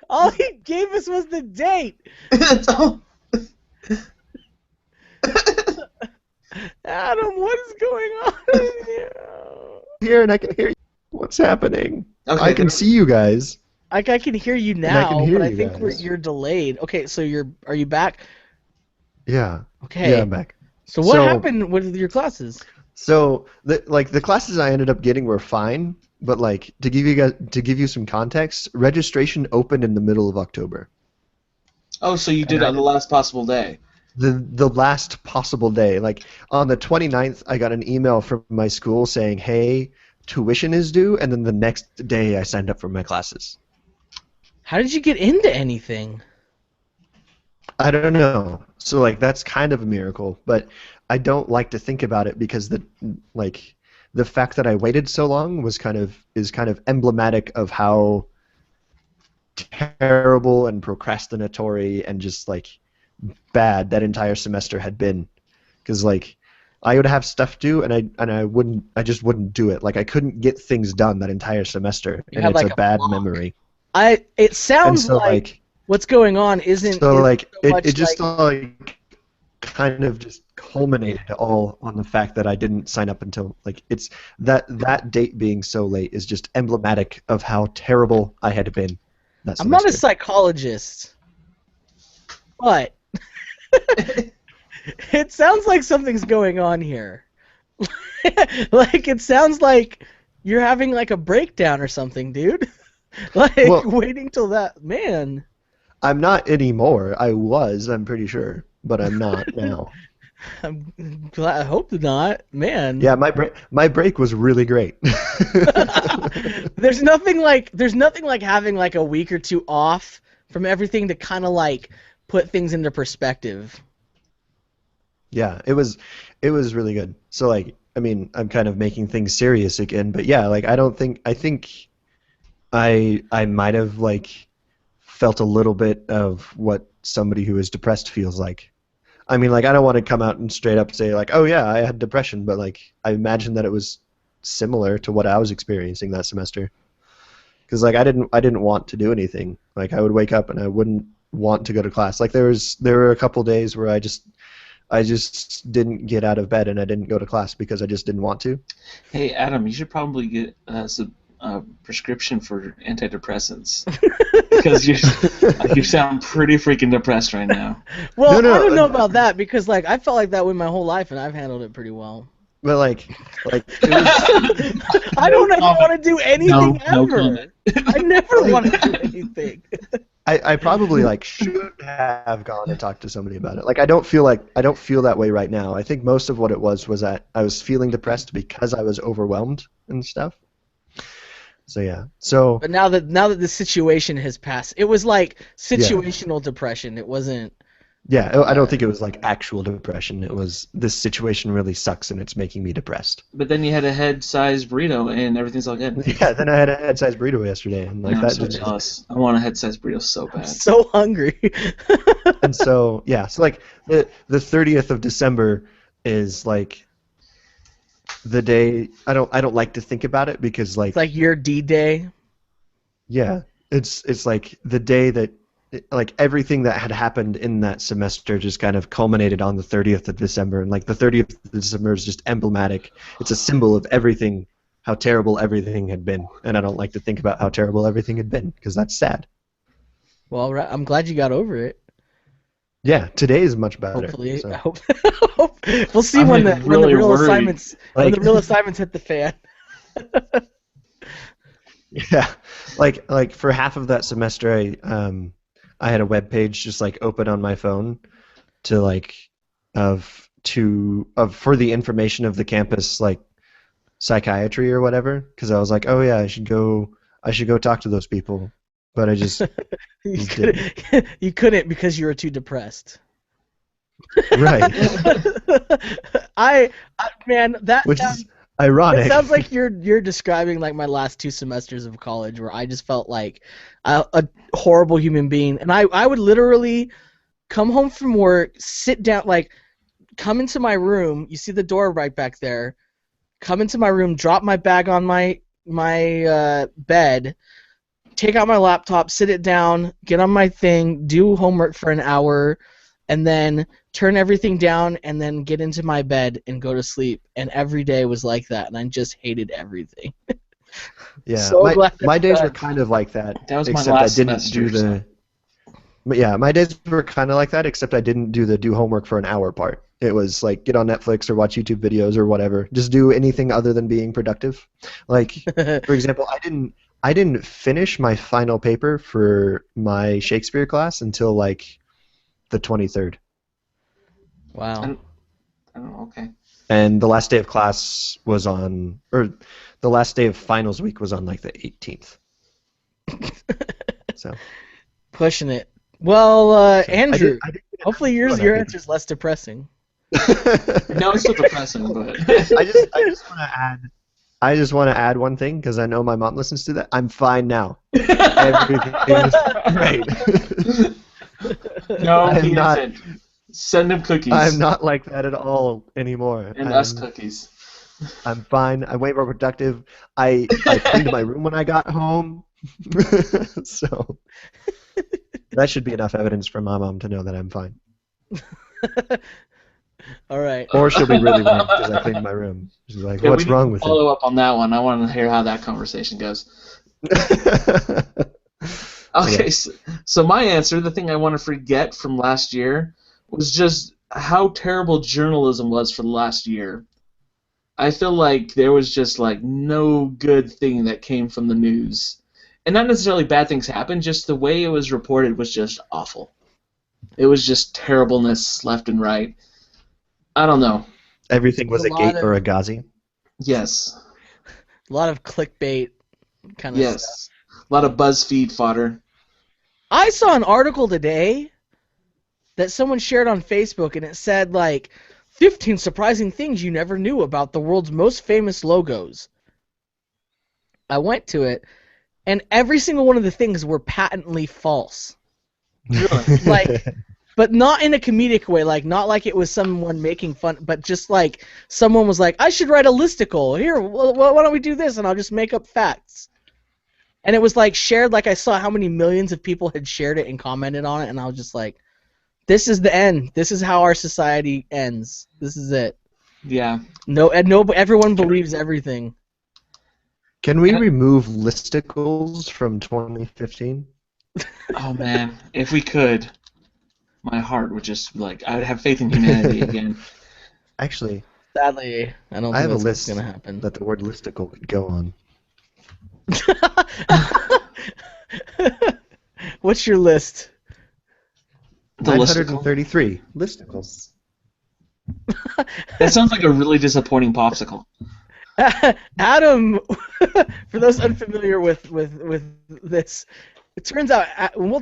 All he gave us was the date. Adam, what is going on here? Here, and I can hear you. What's happening? Okay, I can see you guys. I can hear you now, but I think guys. you're delayed. Okay, so are you back? Yeah. Okay. Yeah, I'm back. So what happened with your classes? So the classes I ended up getting were fine, but like to give you some context, registration opened in the middle of October. Oh, so you And did it on the last possible day. the last possible day. Like on the 29th, I got an email from my school saying, "Hey, tuition is due," and then the next day I signed up for my classes. How did you get into anything? I don't know. So like that's kind of a miracle, but I don't like to think about it because the fact that I waited so long is kind of emblematic of how terrible and procrastinatory and just like bad that entire semester had been. Because like I would have stuff due and I just wouldn't do it. Like I couldn't get things done that entire semester, You and had it's like a a bad block. memory. It And sounds so like what's going on isn't so like so much it just like like kind of just culminated all on the fact that I didn't sign up until like it's that date being so late is just emblematic of how terrible I had been that I'm not a semester. psychologist, but it sounds like something's going on here. Like it sounds like you're having like a breakdown or something, dude. Like Well- waiting till that man. I'm not anymore. I'm pretty sure, but I'm not now. I'm glad. I hope not, man. Yeah, my break was really great. There's nothing like having like a week or two off from everything to kind of like put things into perspective. Yeah, it was really good. So like, I mean, I'm kind of making things serious again, but yeah, like I think I might have like felt a little bit of what somebody who is depressed feels like. I mean, like I don't want to come out and straight up say like, "Oh yeah, I had depression," but like I imagine that it was similar to what I was experiencing that semester. Because like I didn't want to do anything. Like I would wake up and I wouldn't want to go to class. Like there were a couple days where I just didn't get out of bed and I didn't go to class because I just didn't want to. Hey, Adam, you should probably get a prescription for antidepressants because you sound pretty freaking depressed right now. Well, No, I don't know no. about that because like I felt like that way my whole life and I've handled it pretty well. But like it was, I don't ever want to do anything No ever. comment. I never want to do anything. I probably like should have gone and talked to somebody about it. Like I don't feel that way right now. I think most of what it was that I was feeling depressed because I was overwhelmed and stuff. So yeah. So But now that the situation has passed, it was like situational depression. It wasn't. yeah, I don't think it was like actual depression. It was this situation really sucks and it's making me depressed. But then you had a head-sized burrito and everything's all good. Yeah, then I had a head-sized burrito yesterday and like I'm that so just jealous. I want a head-sized burrito so I'm bad. so hungry. and so yeah, so like the 30th of December is like the day I don't like to think about it because like It's like your D-Day. yeah, it's like the day that like everything that had happened in that semester just kind of culminated on the 30th of December, and like the 30th of December is just emblematic. It's a symbol of everything, how terrible everything had been, and I don't like to think about how terrible everything had been because that's sad. Well, I'm glad you got over it. Yeah, today is much better. Hopefully, so. I hope we'll see I'm, when like, the really real worried. assignments Like- when the real assignments hit the fan. Yeah, like for half of that semester, I had a web page just like open on my phone to like for the information of the campus like psychiatry or whatever because I was like, oh yeah, I should go talk to those people, but I just You couldn't because you were too depressed. right, Man, that which sounds, is ironic. it sounds like you're describing like my last 2 semesters of college where I just felt like a horrible human being, and I would literally come home from work, sit down, like come into my room. You see the door right back there. Come into my room, drop my bag on my bed, take out my laptop, sit it down, get on my thing, do homework for an hour, and then turn everything down and then get into my bed and go to sleep. And every day was like that, and I just hated everything. Yeah, So glad my it's days done. were kind of like that. That was my except last I didn't do semester, the. But yeah, my days were kind of like that, except I didn't do the do homework for an hour part. It was like get on Netflix or watch YouTube videos or whatever. Just do anything other than being productive. Like for example, I didn't finish my final paper for my Shakespeare class until like the 23rd. Wow. Oh, okay. And the last day of class was the last day of finals week was on like the 18th. So Pushing it. Well, Andrew, I did hopefully your answer's less depressing. No, it's still depressing, but I just want to add one thing because I know my mom listens to that. I'm fine now. Everything is great. No, I'm he not- isn't. Send him cookies. I'm not like that at all anymore. And us cookies. I'm fine. I'm way more productive. I cleaned my room when I got home. So that should be enough evidence for my mom to know that I'm fine. All right. Or she'll be really worried because I cleaned my room. She's like, Yeah, what's we need wrong to with follow up on that one. I want to hear how that conversation goes. it? Okay, so my answer, the thing I want to forget from last year, was just how terrible journalism was for the last year. I feel like there was just like no good thing that came from the news. And not necessarily bad things happened, just the way it was reported was just awful. It was just terribleness left and right. I don't know. Everything was There's a a lot gate of- or a Ghazi. Yes. A lot of clickbait kind of stuff. Yes. A lot of BuzzFeed fodder. I saw an article today that someone shared on Facebook, and it said, like, 15 surprising things you never knew about the world's most famous logos. I went to it, and every single one of the things were patently false. Really? Like, but not in a comedic way, like, not like it was someone making fun, but just like someone was like, I should write a listicle. Here, why don't we do this, and I'll just make up facts. And it was like shared, like I saw how many millions of people had shared it and commented on it, and I was just like, this is the end. This is how our society ends. This is it. Yeah. No, everyone believes everything. Can we remove listicles from 2015? Oh, man. If we could, my heart would just, like, I would have faith in humanity again. Actually, Sadly, I don't I think have a that's what's list gonna happen. that the word listicle could go on. What's your list? The listicle. 933 listicles. That sounds like a really disappointing popsicle. Adam, for those unfamiliar with this, it turns out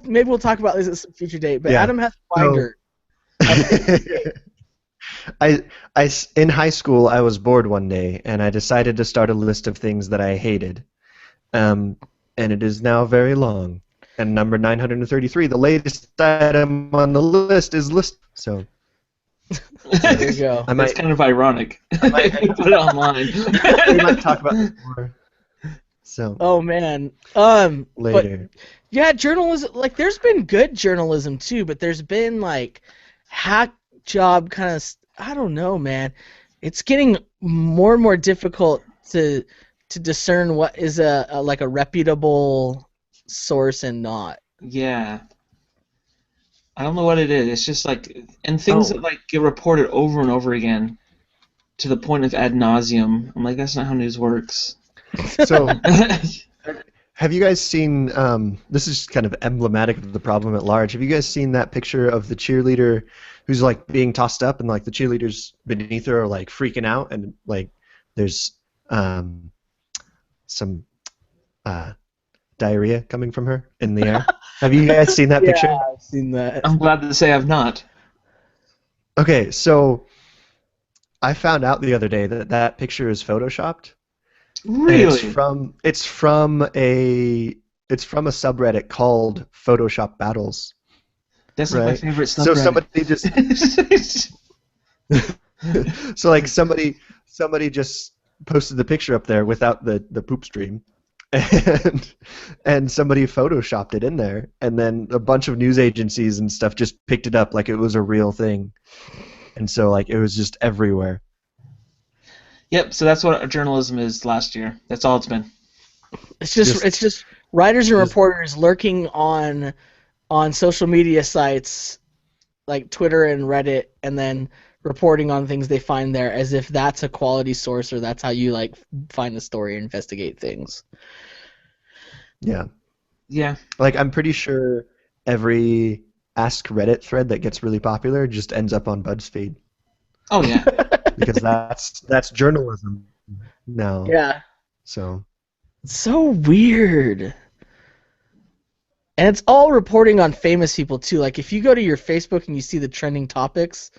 maybe we'll talk about this at some future date. But Yeah. Adam has a binder. In high school, I was bored one day, and I decided to start a list of things that I hated. And it is now very long. And number 933, the latest item on the list is list. So There you go. I That's might, kind of ironic. Put it online. we might talk about this more. So Oh man. later. But, yeah, journalism. Like, there's been good journalism too, but there's been like hack job kind of. I don't know, man. It's getting more and more difficult to discern what is a reputable source and not. Yeah. I don't know what it is. It's just like, and things that like get reported over and over again to the point of ad nauseum. I'm like, that's not how news works. So have you guys seen? This is kind of emblematic of the problem at large. Have you guys seen that picture of the cheerleader who's like being tossed up, and like the cheerleaders beneath her are like freaking out, and like there's some diarrhea coming from her in the air? Have you guys seen that picture? Yeah, I've seen that. I'm glad to say I've not. Okay, so I found out the other day that that picture is photoshopped. And Really? it's from a subreddit called Photoshop Battles. That's like my right. favorite So subreddit. somebody just so like somebody just posted the picture up there without the poop stream, and somebody photoshopped it in there, and then a bunch of news agencies and stuff just picked it up like it was a real thing, and so like it was just everywhere. Yep, so that's what journalism is last year. That's all it's been. It's just writers and reporters lurking on social media sites like Twitter and Reddit, and then reporting on things they find there as if that's a quality source, or that's how you like find the story or investigate things. Yeah. Yeah. Like I'm pretty sure every Ask Reddit thread that gets really popular just ends up on BuzzFeed Oh yeah. because that's journalism now. Yeah. So It's so weird. And it's all reporting on famous people too. Like if you go to your Facebook and you see the trending topics,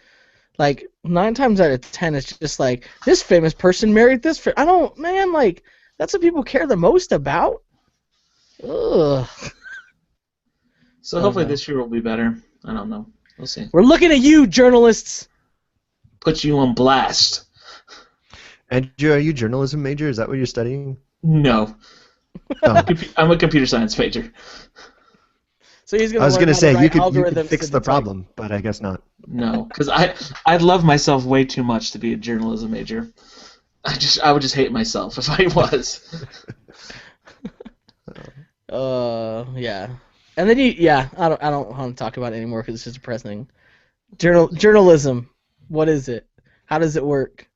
like 9 times out of 10 it's just like this famous person married this. I don't, man. Like that's what people care the most about. Ugh. So I don't hopefully know. this year will be better. I don't know. We'll see. We're looking at you, journalists. Put you on blast. Andrew, are you journalism major? Is that what you're studying? No. Oh. I'm a computer science major. So he's I gonna was learn going to how say write you could algorithms fix to the detect- problem, but I guess not. No, because I love myself way too much to be a journalism major. I would just hate myself if I was. Yeah. And then I don't want to talk about it anymore because it's just depressing. Journalism. What is it? How does it work?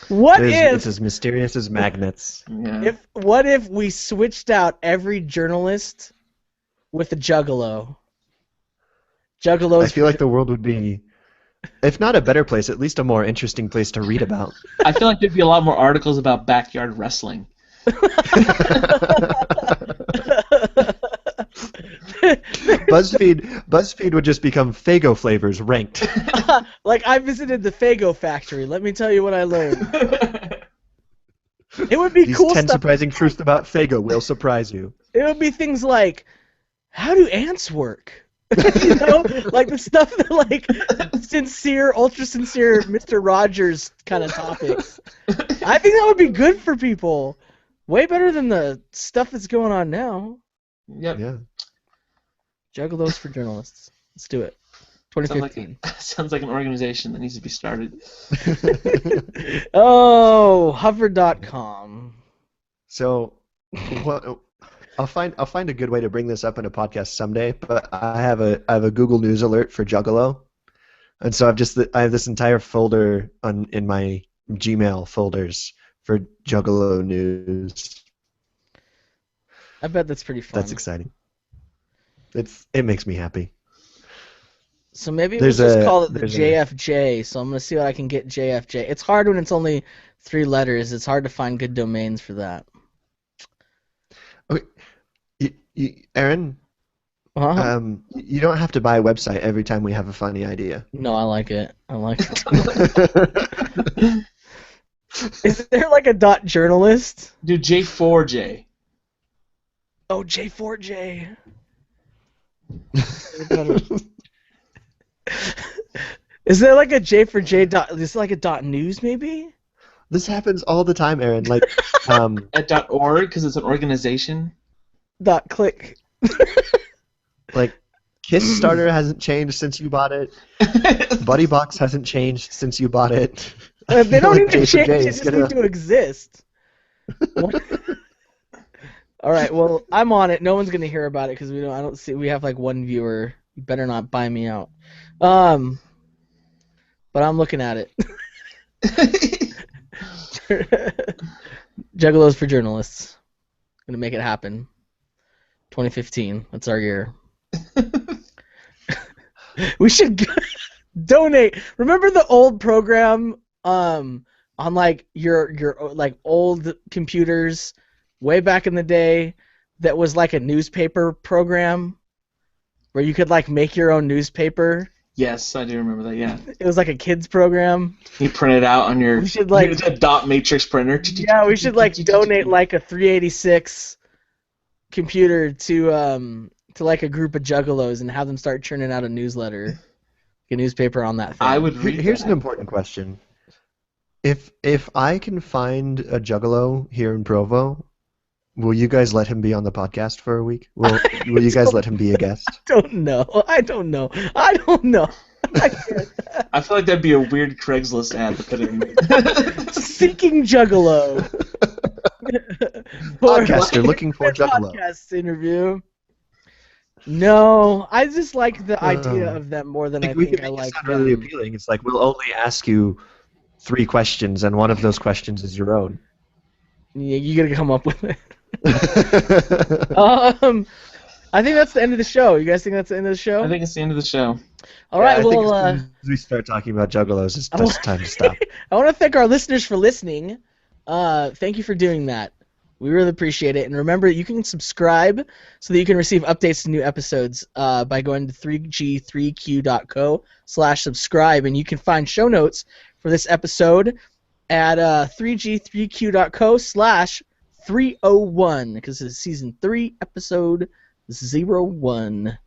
What It's if as mysterious as magnets. Yeah. what if we switched out every journalist with a juggalo? Juggalos. I feel like the world would be, if not a better place, at least a more interesting place to read about. I feel like there'd be a lot more articles about backyard wrestling. BuzzFeed would just become Fago flavors ranked. Like I visited the Fago factory. Let me tell you what I learned. It would be These cool 10 stuff. surprising truths about Fago will surprise you. It would be things like, how do ants work? You know, like the stuff that like sincere, ultra sincere Mr. Rogers kind of topics. I think that would be good for people. Way better than the stuff that's going on now. Yep. Yeah. Juggalos for journalists. Let's do it. Sounds like, 2015. sounds like an organization that needs to be started. Oh, hover.com. So, what? I'll find a good way to bring this up in a podcast someday. But I have a Google News alert for Juggalo, and so I have this entire folder in my Gmail folders for Juggalo news. I bet that's pretty fun. That's exciting. It makes me happy. So maybe There's we'll just a- call it the there's a- JFJ. So I'm going to see what I can get JFJ. It's hard when it's only 3 letters. It's hard to find good domains for that. Okay, Aaron, Uh-huh. you don't have to buy a website every time we have a funny idea. No, I like it. I like it. Is there like a dot journalist? Do J4J. Oh, J4J. Is there like a J for J dot? Is it like a dot news maybe? This happens all the time, Aaron. Like, At .org, because it's an organization. Dot click. like Kickstarter hasn't changed since you bought it. BuddyBox hasn't changed since you bought it. They don't Like need to J4J change. They is just gonna- need to exist. All right. Well, I'm on it. No one's gonna hear about it because we don't. I don't see. We have like 1 viewer. You better not buy me out. But I'm looking at it. Juggalos for journalists. Gonna make it happen. 2015. That's our year. We should donate. Remember the old program on like your like old computers way back in the day that was like a newspaper program where you could like make your own newspaper? Yes, I do remember that, yeah. It was like a kids program. You print it out on your We should, like- a dot matrix printer. Yeah, we should like donate like a 386 computer to like a group of juggalos and have them start churning out a newsletter, a newspaper on that thing. I would read Here's that. an important question. If I can find a Juggalo here in Provo, will you guys let him be on the podcast for a week? Will you guys let him be a guest? don't know. I don't know. I can't. I feel like that'd be a weird Craigslist ad to put in. Seeking Juggalo. Podcaster looking for Juggalo. Podcast interview. No, I just like the idea of them more than I we think can I make it like sound really them. appealing. It's like we'll only ask you 3 questions, and one of those questions is your own. Yeah, you gotta come up with it. I think that's the end of the show. You guys think that's the end of the show? I think it's the end of the show. All right. I think Well, as soon as we start talking about juggalos, it's just time to stop. I want to thank our listeners for listening. Thank you for doing that. We really appreciate it. And remember, you can subscribe so that you can receive updates to new episodes by going to 3g3q.co/subscribe. And you can find show notes for this episode at 3g3q.co/301 because it's season 3, episode 01.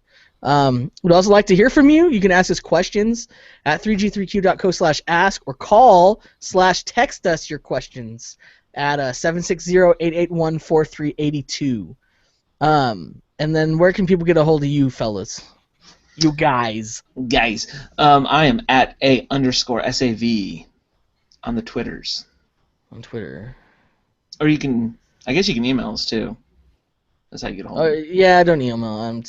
We'd also like to hear from you. You can ask us questions at 3g3q.co/ask or call/text us your questions at 760-881-4382. And then where can people get a hold of you fellas? You guys. I am at @A_SAV on the Twitters. On Twitter. Or I guess you can email us too. That's how you get a hold of me. Yeah, I don't email.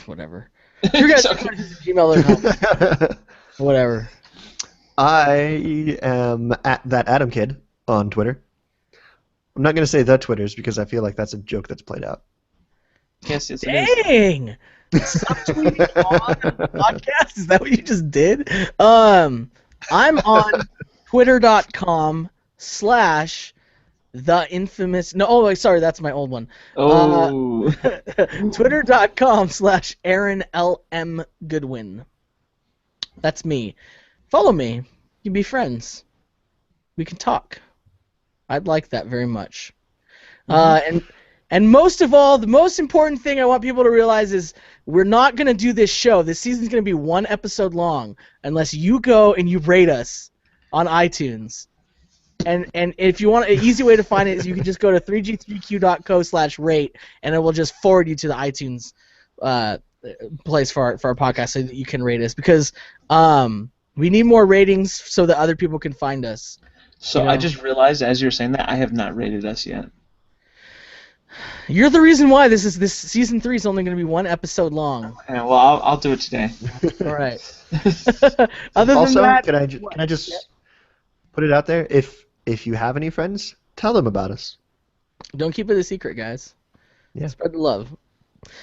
Whatever. You guys Okay. Gmail. Whatever. I am at that Adam Kid on Twitter. I'm not going to say the Twitters because I feel like that's a joke that's played out. Yes, it is. Dang! Subtweeting on the podcast? Is that what you just did? I'm on twitter.com/the-infamous... No, oh, sorry, that's my old one. Oh. Twitter.com/Aaron L.M. Goodwin. That's me. Follow me. You can be friends. We can talk. I'd like that very much. And most of all, the most important thing I want people to realize is we're not going to do this show. This season's going to be 1 episode long unless you go and you rate us on iTunes. And if you want an easy way to find it is you can just go to 3g3q.co/rate and it will just forward you to the iTunes place for our podcast so that you can rate us because we need more ratings so that other people can find us. So I just realized as you were saying that I have not rated us yet. You're the reason why this season 3 is only going to be 1 episode long. Yeah, well, I'll do it today. All right. Other than Also, that, can I just put it out there? If you have any friends, tell them about us. don't keep it a secret, guys. Yeah. Spread the love.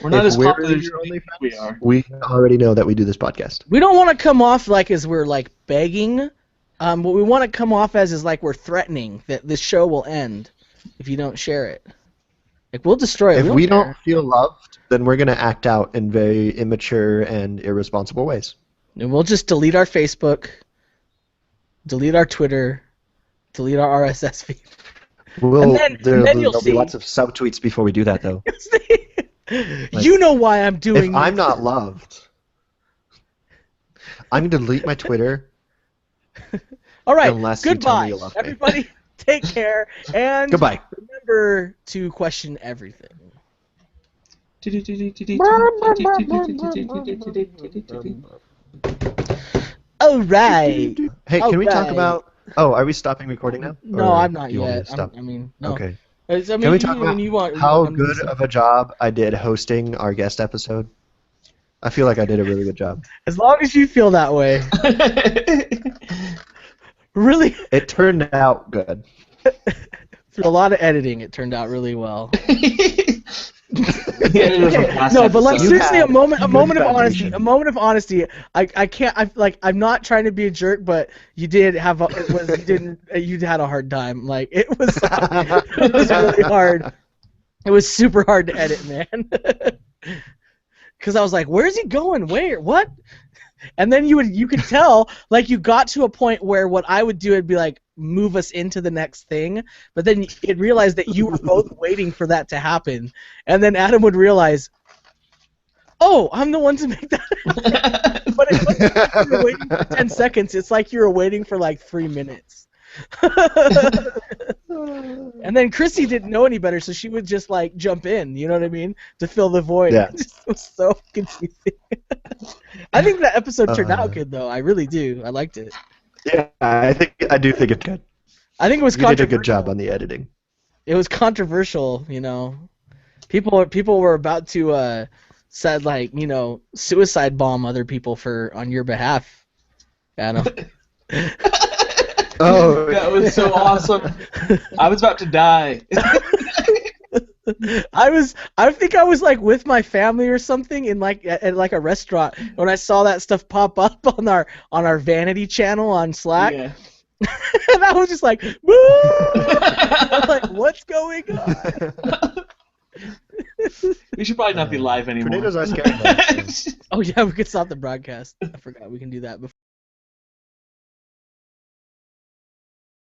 We're not as popular as your only we friends, are. we already know that we do this podcast. We don't want to come off like as we're like begging. What we want to come off as is like we're threatening that this show will end if you don't share it. Like we'll destroy it. If we don't feel loved, then we're going to act out in very immature and irresponsible ways. And we'll just delete our Facebook, delete our Twitter, delete our RSS feed. There'll be lots of subtweets before we do that, though. You know why I'm doing If this. I'm not loved, I'm going to delete my Twitter. All right, Unless you tell me goodbye, you love me. everybody. Take care, and Goodbye. remember to question everything. All right. Hey, can we talk Alright. about... Oh, are we stopping recording now? No, Or I'm not do you want me yet. to stop? No. Okay. I mean, Can we talk when you want, How I'm good listening. of a job I did hosting our guest episode? I feel like I did a really good job. As long as you feel that way. Really, It turned out good. through a lot of editing, it turned out really well. No, No, but like You seriously, a had moment of good honesty. foundation. A moment of honesty. I can't. I'm not trying to be a jerk, but you did have. You had a hard time. Like it was really hard. It was super hard to edit, man. Because I was like, where's he going? Where? What? And then you could tell, like you got to a point where what I would do would be like move us into the next thing, but then it realized that you were both waiting for that to happen, and then Adam would realize, oh, I'm the one to make that. But it wasn't like you were waiting for 10 seconds. It's like you were waiting for like 3 minutes. And then Chrissy didn't know any better, so she would just like jump in, you know what I mean, to fill the void. Yeah. It just was so confusing. I think that episode turned out good, though. I really do. I liked it. Yeah, I do think it's good. I think it was You did a controversial. good job on the editing. It was controversial, you know. People were about to said like, you know, suicide bomb other people on your behalf, Adam. Oh, that was so awesome. I was about to die. I think I was like with my family or something in like at like a restaurant when I saw that stuff pop up on our vanity channel on Slack, Yeah. and I was just like, "Boo!" I was like, what's going on? We should probably not be live anymore. Tornadoes are scary. Though, so. Oh yeah, we could stop the broadcast. I forgot we can do that before.